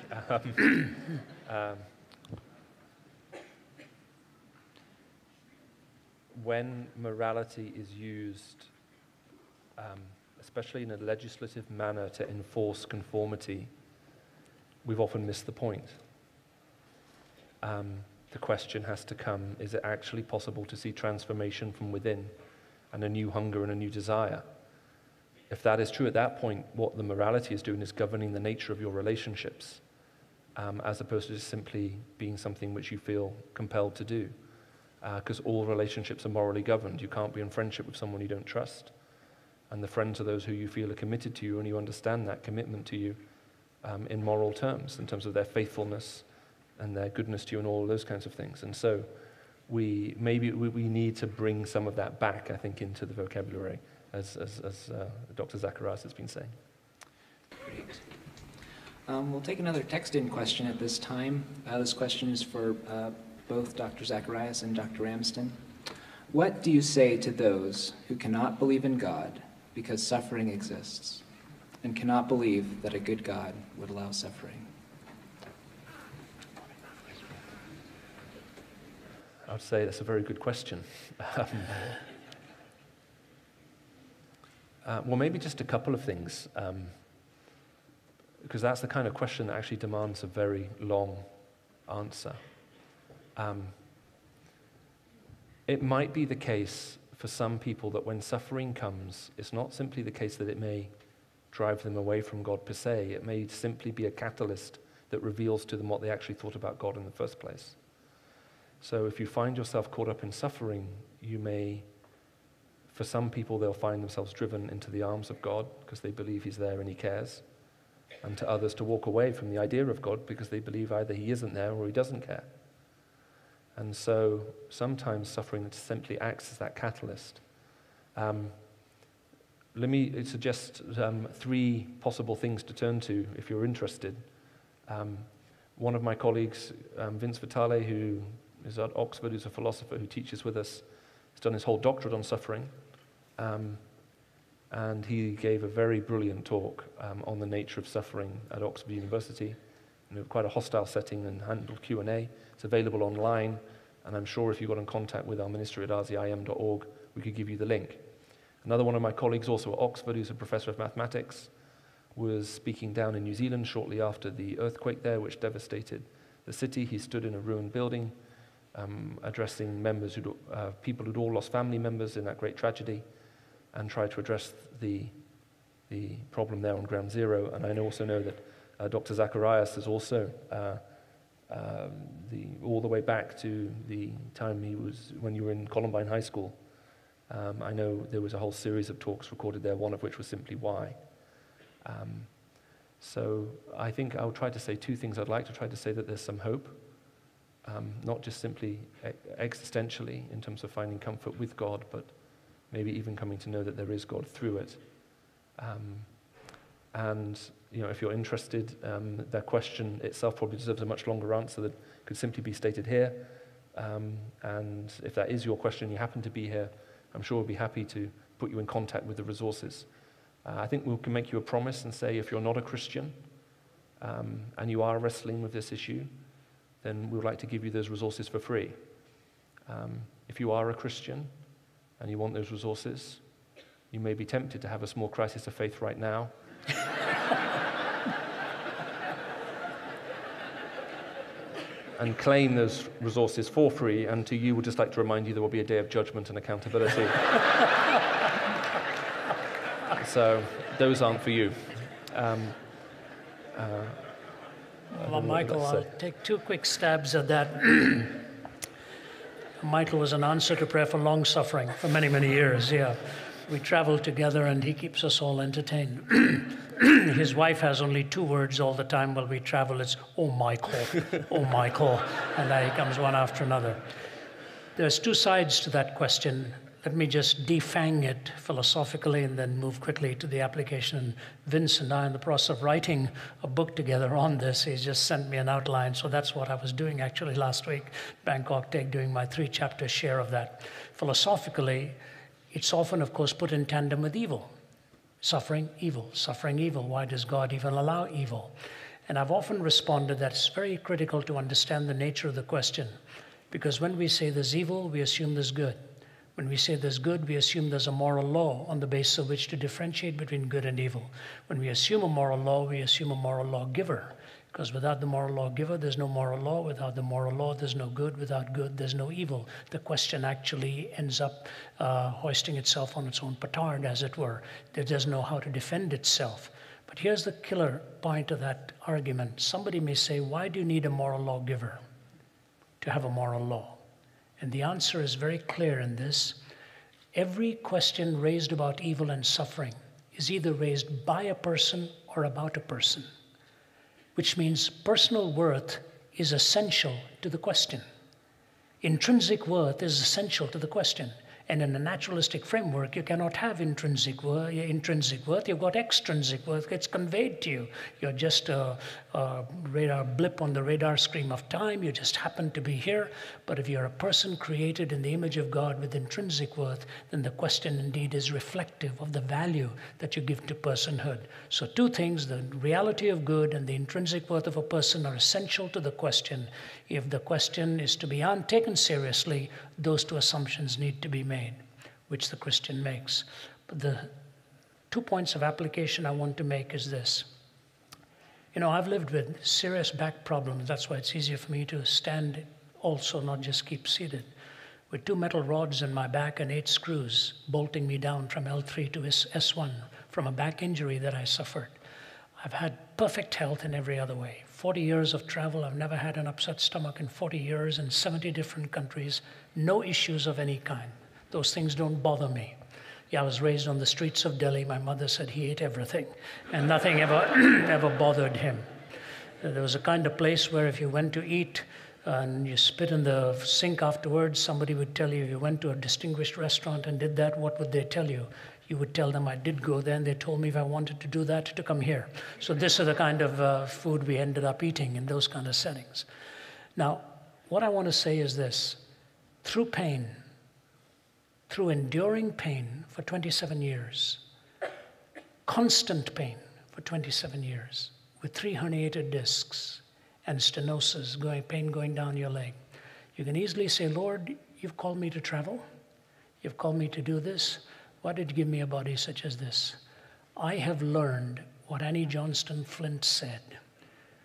when morality is used, especially in a legislative manner to enforce conformity, we've often missed the point. The question has to come, is it actually possible to see transformation from within and a new hunger and a new desire? If that is true at that point, what the morality is doing is governing the nature of your relationships, as opposed to just simply being something which you feel compelled to do. Because all relationships are morally governed. You can't be in friendship with someone you don't trust. And the friends are those who you feel are committed to you, and you understand that commitment to you in moral terms, in terms of their faithfulness and their goodness to you and all of those kinds of things. And so we need to bring some of that back, I think, into the vocabulary, as Dr. Zacharias has been saying. Great. We'll take another text-in question at this time. This question is for both Dr. Zacharias and Dr. Ramsden. What do you say to those who cannot believe in God because suffering exists and cannot believe that a good God would allow suffering? I would say that's a very good question. Well, maybe just a couple of things, because that's the kind of question that actually demands a very long answer. It might be the case for some people that when suffering comes, it's not simply the case that it may drive them away from God per se. It may simply be a catalyst that reveals to them what they actually thought about God in the first place. So if you find yourself caught up in suffering, you may, for some people, they'll find themselves driven into the arms of God because they believe he's there and he cares, and to others to walk away from the idea of God because they believe either he isn't there or he doesn't care. And so sometimes suffering simply acts as that catalyst. Let me suggest 3 possible things to turn to if you're interested. One of my colleagues, Vince Vitale, who is at Oxford, who's a philosopher who teaches with us, has done his whole doctorate on suffering. And he gave a very brilliant talk on the nature of suffering at Oxford University, in quite a hostile setting, and handled Q&A. It's available online, and I'm sure if you got in contact with our ministry at rzim.org, we could give you the link. Another one of my colleagues, also at Oxford, who's a professor of mathematics, was speaking down in New Zealand shortly after the earthquake there, which devastated the city. He stood in a ruined building, addressing people who'd all lost family members in that great tragedy, and tried to address the problem there on ground zero. And I also know that Dr. Zacharias is also all the way back to the time when you were in Columbine High School. I know there was a whole series of talks recorded there, one of which was simply why. So I think I'll try to say 2 things. I'd like to try to say that there's some hope, not just simply existentially in terms of finding comfort with God, but maybe even coming to know that there is God through it. And if you're interested, that question itself probably deserves a much longer answer that could simply be stated here. And if that is your question, you happen to be here, I'm sure we'll be happy to put you in contact with the resources. I think we can make you a promise and say if you're not a Christian and you are wrestling with this issue, then we would like to give you those resources for free. If you are a Christian and you want those resources, you may be tempted to have a small crisis of faith right now. And claim those resources for free, and to you, we'd just like to remind you there will be a day of judgment and accountability. So those aren't for you. Well, Michael, I'll take 2 quick stabs at that. Michael was an answer to prayer for long suffering for many, many years, yeah. We travel together and he keeps us all entertained. His wife has only 2 words all the time while we travel. It's, "Oh, Michael, oh, Michael." And there he comes one after another. There's 2 sides to that question. Let me just defang it philosophically and then move quickly to the application. And Vince and I are in the process of writing a book together on this. He's just sent me an outline. So that's what I was doing actually last week, Bangkok Take, doing my 3-chapter share of that. Philosophically, it's often, of course, put in tandem with evil. Suffering, evil. Suffering, evil. Why does God even allow evil? And I've often responded that it's very critical to understand the nature of the question. Because when we say there's evil, we assume there's good. When we say there's good, we assume there's a moral law on the basis of which to differentiate between good and evil. When we assume a moral law, we assume a moral lawgiver. Because without the moral lawgiver, there's no moral law. Without the moral law, there's no good. Without good, there's no evil. The question actually ends up hoisting itself on its own petard, as it were. It doesn't know how to defend itself. But here's the killer point of that argument. Somebody may say, why do you need a moral lawgiver to have a moral law? And the answer is very clear in this. Every question raised about evil and suffering is either raised by a person or about a person, which means personal worth is essential to the question. Intrinsic worth is essential to the question. And in a naturalistic framework, you cannot have intrinsic worth. You've got extrinsic worth. It's conveyed to you. You're just a radar blip on the radar screen of time. You just happen to be here. But if you're a person created in the image of God with intrinsic worth, then the question indeed is reflective of the value that you give to personhood. So 2 things, the reality of good and the intrinsic worth of a person are essential to the question. If the question is to be taken seriously, those 2 assumptions need to be made, which the Christian makes. But the 2 points of application I want to make is this. You know, I've lived with serious back problems. That's why it's easier for me to stand also, not just keep seated. With 2 metal rods in my back and 8 screws bolting me down from L3 to S1 from a back injury that I suffered. I've had perfect health in every other way. 40 years of travel, I've never had an upset stomach in 40 years in 70 different countries. No issues of any kind. Those things don't bother me. Yeah, I was raised on the streets of Delhi. My mother said he ate everything, and nothing ever, ever bothered him. There was a kind of place where if you went to eat and you spit in the sink afterwards, somebody would tell you, if you went to a distinguished restaurant and did that, what would they tell you? You would tell them, I did go there, and they told me if I wanted to do that, to come here. So this is the kind of food we ended up eating in those kind of settings. Now, what I want to say is this. Through pain, through enduring pain for 27 years, constant pain for 27 years, with 3 herniated discs and stenosis, pain going down your leg, you can easily say, Lord, you've called me to travel. You've called me to do this. Why did you give me a body such as this? I have learned what Annie Johnston Flint said,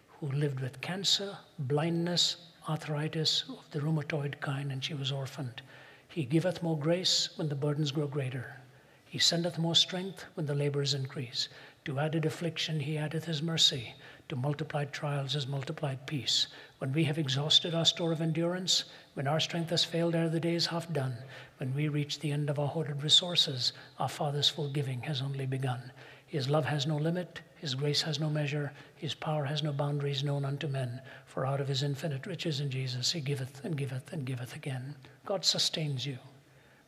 who lived with cancer, blindness, arthritis of the rheumatoid kind, and she was orphaned. He giveth more grace when the burdens grow greater. He sendeth more strength when the labors increase. To added affliction he addeth his mercy. To multiplied trials his multiplied peace. When we have exhausted our store of endurance, when our strength has failed ere the day is half done, when we reach the end of our hoarded resources, our Father's full giving has only begun. His love has no limit, his grace has no measure, his power has no boundaries known unto men. For out of his infinite riches in Jesus he giveth and giveth and giveth again. God sustains you.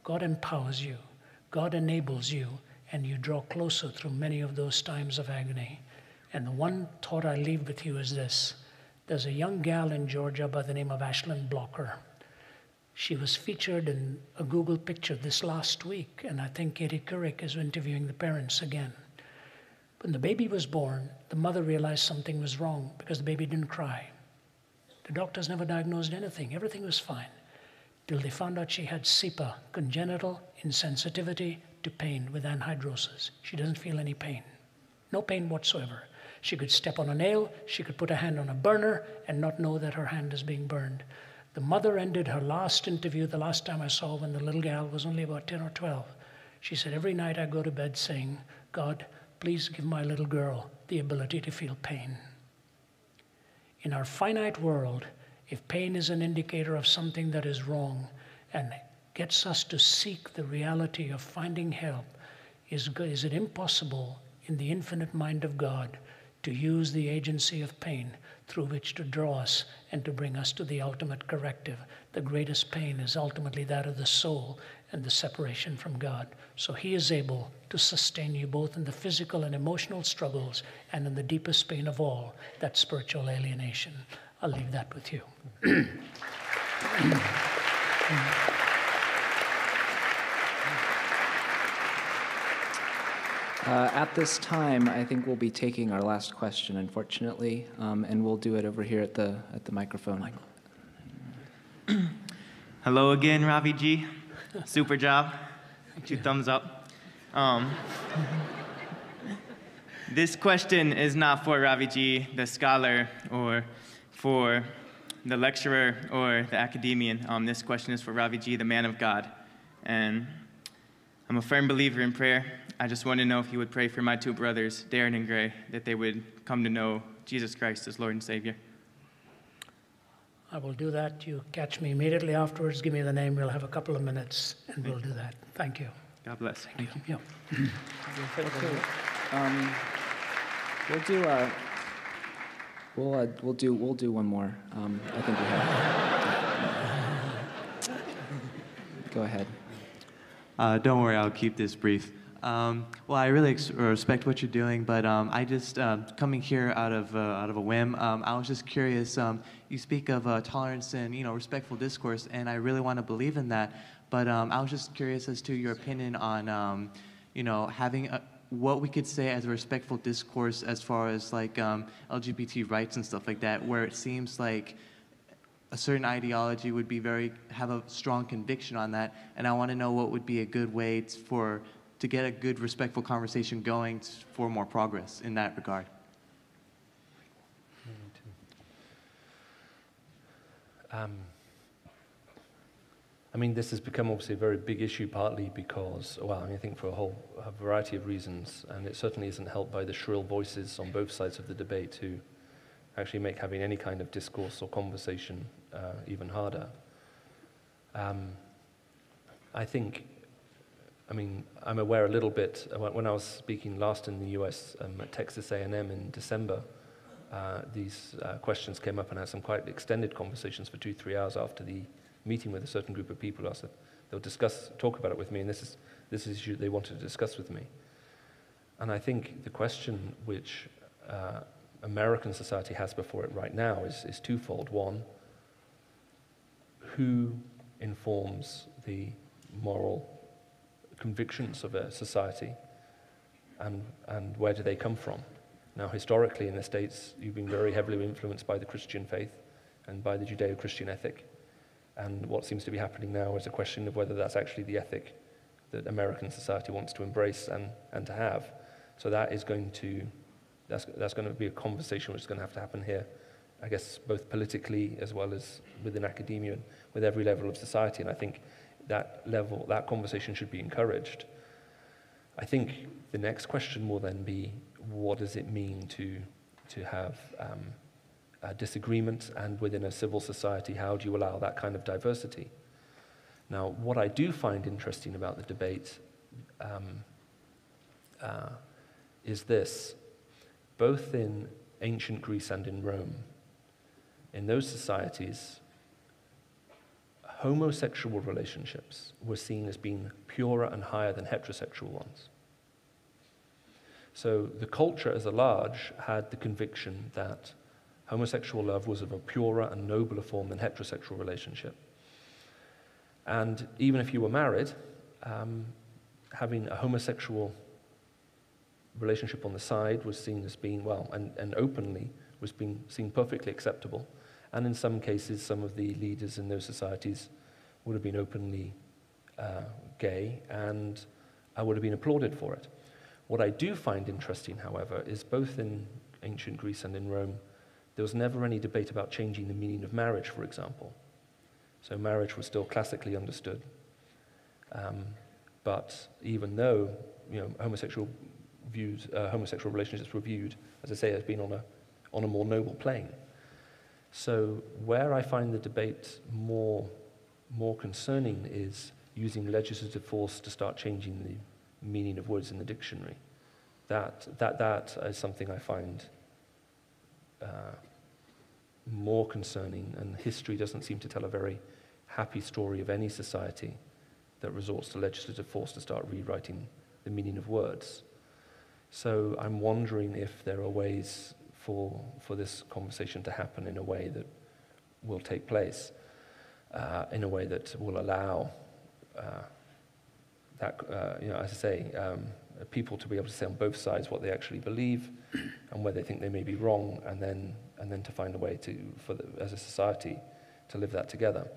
God empowers you. God enables you, and you draw closer through many of those times of agony. And the one thought I leave with you is this. There's a young gal in Georgia by the name of Ashlyn Blocker. She was featured in a Google picture this last week, and I think Katie Couric is interviewing the parents again. When the baby was born, the mother realized something was wrong because the baby didn't cry. The doctors never diagnosed anything. Everything was fine, till they found out she had CIPA, congenital insensitivity to pain with anhidrosis. She doesn't feel any pain. No pain whatsoever. She could step on a nail, she could put a hand on a burner and not know that her hand is being burned. The mother ended her last interview, the last time I saw when the little gal was only about 10 or 12. She said, every night I go to bed saying, God, please give my little girl the ability to feel pain. In our finite world, if pain is an indicator of something that is wrong and gets us to seek the reality of finding help, is it impossible in the infinite mind of God to use the agency of pain through which to draw us and to bring us to the ultimate corrective? The greatest pain is ultimately that of the soul and the separation from God. So he is able to sustain you both in the physical and emotional struggles and in the deepest pain of all, that spiritual alienation. I'll leave that with you. At this time, I think we'll be taking our last question, unfortunately, and we'll do it over here at the microphone. Hello again, Ravi G. Super job. 2 thumbs up. This question is not for Ravi G, the scholar, or for the lecturer or the academician. This question is for Ravi G, the man of God. And I'm a firm believer in prayer. I just want to know if you would pray for my 2 brothers, Darren and Gray, that they would come to know Jesus Christ as Lord and Savior. I will do that. You catch me immediately afterwards. Give me the name. We'll have a couple of minutes, and we'll do that. Thank you. God bless. Thank you. Yeah. We'll do one more. I think we have. Go ahead. Don't worry, I'll keep this brief. Well, I really respect what you're doing, but I just, coming here out of a whim, I was just curious, you speak of tolerance and, respectful discourse, and I really want to believe in that, but I was just curious as to your opinion on, having what we could say as a respectful discourse as far as, like, LGBT rights and stuff like that, where it seems like a certain ideology would be have a strong conviction on that, and I want to know what would be a good way for to get a good, respectful conversation going for more progress in that regard? I mean, this has become obviously a very big issue, partly because, well, I mean, I think for a variety of reasons, and it certainly isn't helped by the shrill voices on both sides of the debate who actually make having any kind of discourse or conversation even harder. I think, I mean, I'm aware a little bit, when I was speaking last in the US at Texas A&M in December, these questions came up, and I had some quite extended conversations for 2-3 hours after the meeting with a certain group of people. I said they'll talk about it with me, and this is the issue they wanted to discuss with me. And I think the question which American society has before it right now is twofold. One, who informs the moral convictions of a society, and where do they come from? Now, historically in the States, you've been very heavily influenced by the Christian faith and by the Judeo-Christian ethic. And what seems to be happening now is a question of whether that's actually the ethic that American society wants to embrace and to have. So that is going to, that's going to be a conversation which is going to have to happen here, I guess, both politically as well as within academia and with every level of society. And I think that conversation should be encouraged. I think the next question will then be, what does it mean to have a disagreement, and within a civil society, how do you allow that kind of diversity? Now, what I do find interesting about the debate is this. Both in ancient Greece and in Rome, in those societies, homosexual relationships were seen as being purer and higher than heterosexual ones. So the culture as a large had the conviction that homosexual love was of a purer and nobler form than heterosexual relationship. And even if you were married, having a homosexual relationship on the side was seen as being, well, and openly was being seen perfectly acceptable. And in some cases, some of the leaders in those societies would have been openly gay, and would have been applauded for it. What I do find interesting, however, is both in ancient Greece and in Rome, there was never any debate about changing the meaning of marriage, for example. So marriage was still classically understood. But even though, homosexual relationships were viewed, as I say, as being on a more noble plane. So where I find the debate more concerning is using legislative force to start changing the meaning of words in the dictionary. That is something I find more concerning, and history doesn't seem to tell a very happy story of any society that resorts to legislative force to start rewriting the meaning of words. So I'm wondering if there are ways for this conversation to happen in a way that will take place, in a way that will allow as I say, people to be able to say on both sides what they actually believe and where they think they may be wrong, and then to find a way as a society to live that together.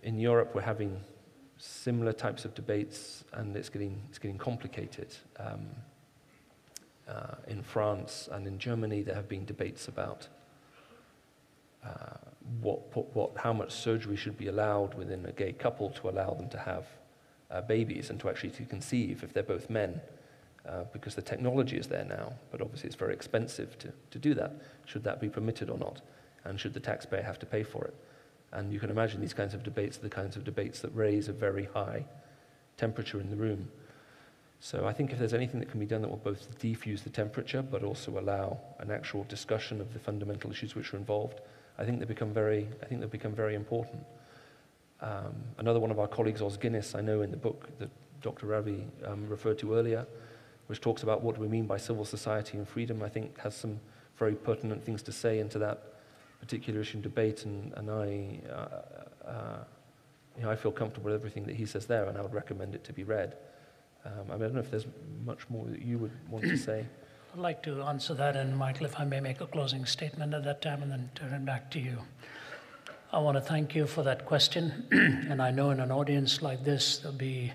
In Europe, we're having similar types of debates, and it's getting complicated. In France and in Germany, there have been debates about how much surgery should be allowed within a gay couple to allow them to have babies and to actually conceive if they're both men, because the technology is there now, but obviously it's very expensive to do that. Should that be permitted or not? And should the taxpayer have to pay for it? And you can imagine these kinds of debates are the kinds of debates that raise a very high temperature in the room. So I think if there's anything that can be done that will both defuse the temperature but also allow an actual discussion of the fundamental issues which are involved, I think they become very important. Another one of our colleagues, Os Guinness, I know in the book that Dr. Ravi referred to earlier, which talks about what do we mean by civil society and freedom, I think has some very pertinent things to say into that particular issue and debate, and I feel comfortable with everything that he says there, and I would recommend it to be read. I don't know if there's much more that you would want to say. I'd like to answer that, and Michael, if I may make a closing statement at that time and then turn it back to you. I want to thank you for that question, and I know in an audience like this, there'll be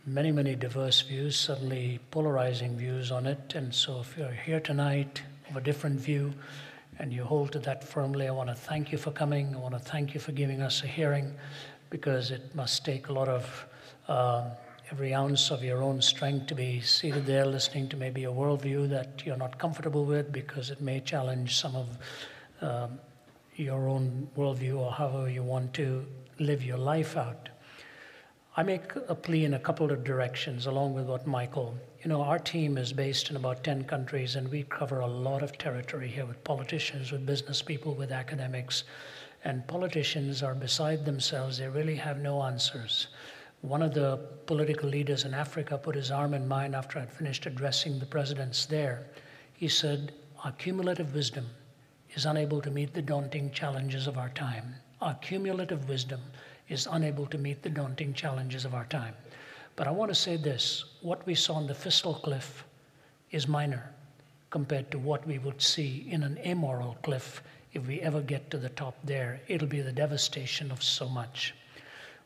many, many diverse views, suddenly polarizing views on it. And so if you're here tonight of a different view and you hold to that firmly, I want to thank you for coming. I want to thank you for giving us a hearing, because it must take a lot of every ounce of your own strength to be seated there listening to maybe a worldview that you're not comfortable with, because it may challenge some of your own worldview or however you want to live your life out. I make a plea in a couple of directions along with what Michael. You know, our team is based in about 10 countries, and we cover a lot of territory here with politicians, with business people, with academics. And politicians are beside themselves. They really have no answers. One of the political leaders in Africa put his arm in mine after I'd finished addressing the presidents there. He said, our cumulative wisdom is unable to meet the daunting challenges of our time. Our cumulative wisdom is unable to meet the daunting challenges of our time. But I want to say this, what we saw on the fiscal cliff is minor compared to what we would see in an amoral cliff. If we ever get to the top there, it'll be the devastation of so much.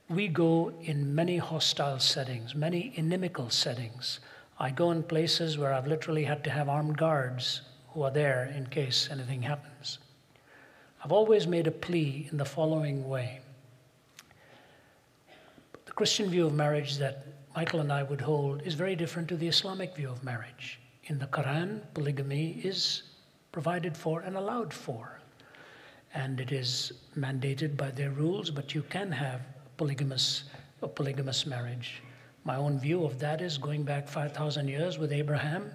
We go in many hostile settings, many inimical settings. I go in places where I've literally had to have armed guards who are there in case anything happens. I've always made a plea in the following way. The Christian view of marriage that Michael and I would hold is very different to the Islamic view of marriage. In the Quran, polygamy is provided for and allowed for. And it is mandated by their rules, but you can have a polygamous marriage. My own view of that is going back 5,000 years with Abraham,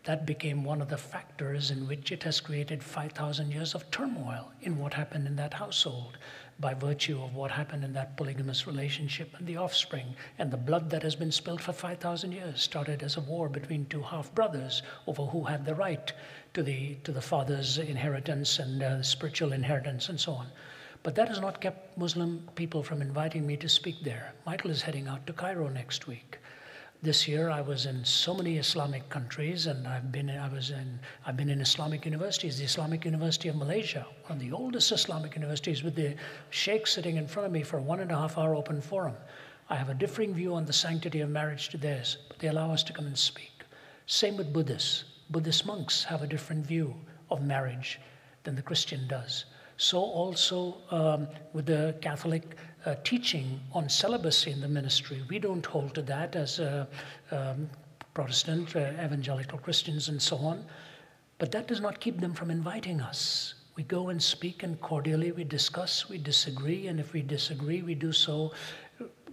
that became one of the factors in which it has created 5,000 years of turmoil in what happened in that household by virtue of what happened in that polygamous relationship and the offspring. And the blood that has been spilled for 5,000 years started as a war between two half-brothers over who had the right to the father's inheritance and spiritual inheritance and so on. But that has not kept Muslim people from inviting me to speak there. Michael is heading out to Cairo next week. This year I was in so many Islamic countries, and I've been in Islamic universities, the Islamic University of Malaysia, one of the oldest Islamic universities, with the sheikh sitting in front of me for a 1.5-hour open forum. I have a differing view on the sanctity of marriage to theirs, but they allow us to come and speak. Same with Buddhists. Buddhist monks have a different view of marriage than the Christian does. So also with the Catholic teaching on celibacy in the ministry. We don't hold to that as Protestant, evangelical Christians and so on. But that does not keep them from inviting us. We go and speak, and cordially we discuss, we disagree, and if we disagree, we do so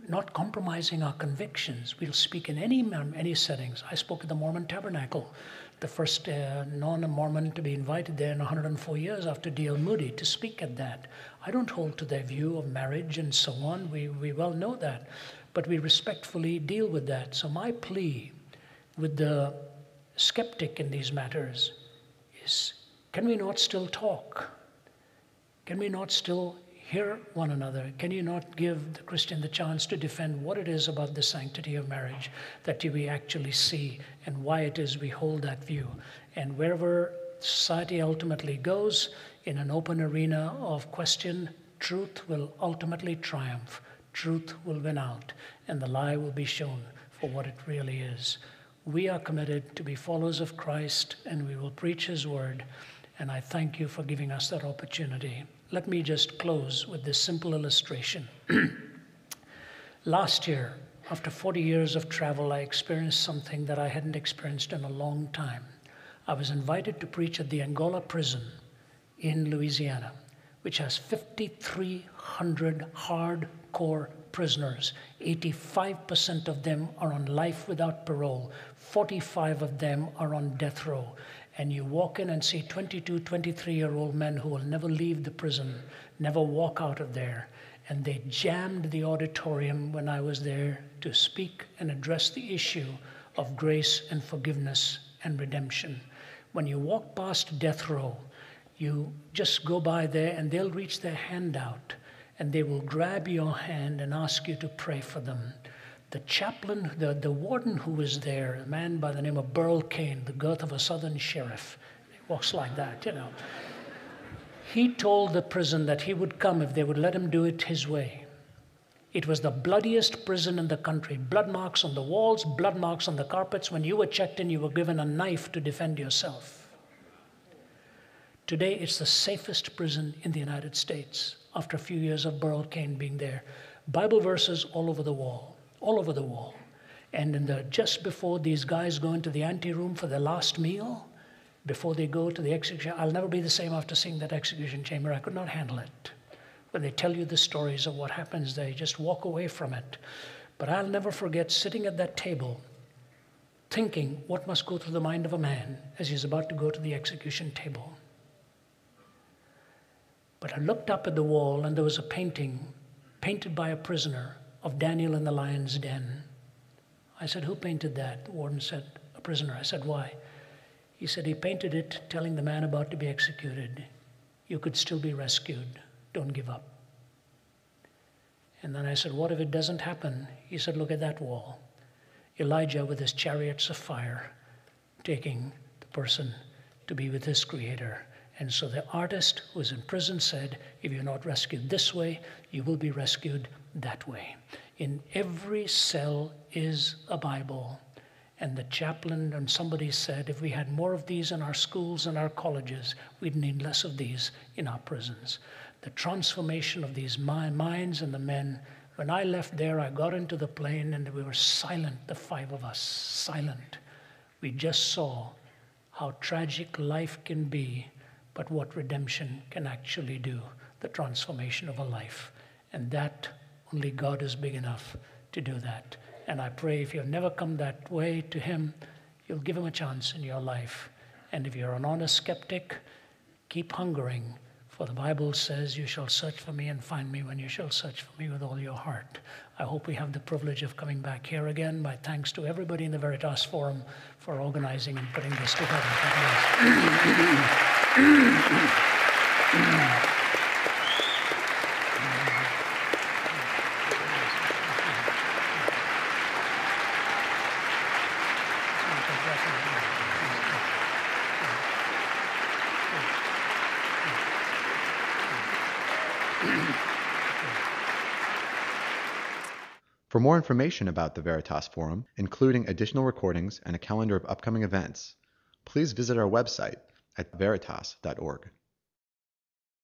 not compromising our convictions. We'll speak in any settings. I spoke at the Mormon Tabernacle, the first non-Mormon to be invited there in 104 years after D.L. Moody to speak at that. I don't hold to their view of marriage and so on. We well know that, but we respectfully deal with that. So my plea with the skeptic in these matters is, can we not still talk? Can we not still hear one another? Can you not give the Christian the chance to defend what it is about the sanctity of marriage that we actually see and why it is we hold that view? And wherever society ultimately goes, in an open arena of question, truth will ultimately triumph. Truth will win out, and the lie will be shown for what it really is. We are committed to be followers of Christ, and we will preach His word, and I thank you for giving us that opportunity. Let me just close with this simple illustration. Last year, after 40 years of travel, I experienced something that I hadn't experienced in a long time. I was invited to preach at the Angola prison in Louisiana, which has 5,300 hardcore prisoners. 85% of them are on life without parole. 45 of them are on death row. And you walk in and see 22, 23-year-old men who will never leave the prison, never walk out of there. And they jammed the auditorium when I was there to speak and address the issue of grace and forgiveness and redemption. When you walk past death row, you just go by there and they'll reach their hand out and they will grab your hand and ask you to pray for them. The chaplain, the warden who was there, a man by the name of Burl Kane, the girth of a southern sheriff, he walks like that, you know. He told the prison that he would come if they would let him do it his way. It was the bloodiest prison in the country. Blood marks on the walls, blood marks on the carpets. When you were checked in, you were given a knife to defend yourself. Today, it's the safest prison in the United States after a few years of Burl Cain being there. Bible verses all over the wall, all over the wall. And just before these guys go into the anteroom for their last meal, before they go to the execution, I'll never be the same after seeing that execution chamber. I could not handle it. When they tell you the stories of what happens, they just walk away from it. But I'll never forget sitting at that table, thinking what must go through the mind of a man as he's about to go to the execution table. But I looked up at the wall, and there was a painting painted by a prisoner of Daniel in the lion's den. I said, "Who painted that?" The warden said, "A prisoner." I said, "Why?" He said, "He painted it telling the man about to be executed, you could still be rescued. Don't give up." And then I said, "What if it doesn't happen?" He said, "Look at that wall. Elijah with his chariots of fire taking the person to be with his Creator." And so the artist who was in prison said, if you're not rescued this way, you will be rescued that way. In every cell is a Bible. And the chaplain and somebody said, if we had more of these in our schools and our colleges, we'd need less of these in our prisons. The transformation of these minds and the men. When I left there, I got into the plane and we were silent, the five of us, silent. We just saw how tragic life can be, but what redemption can actually do, the transformation of a life. And that, only God is big enough to do that. And I pray if you've never come that way to Him, you'll give Him a chance in your life. And if you're an honest skeptic, keep hungering. For the Bible says, you shall search for me and find me when you shall search for me with all your heart. I hope we have the privilege of coming back here again. My thanks to everybody in the Veritas Forum for organizing and putting this together. For more information about the Veritas Forum, including additional recordings and a calendar of upcoming events, please visit our website at veritas.org.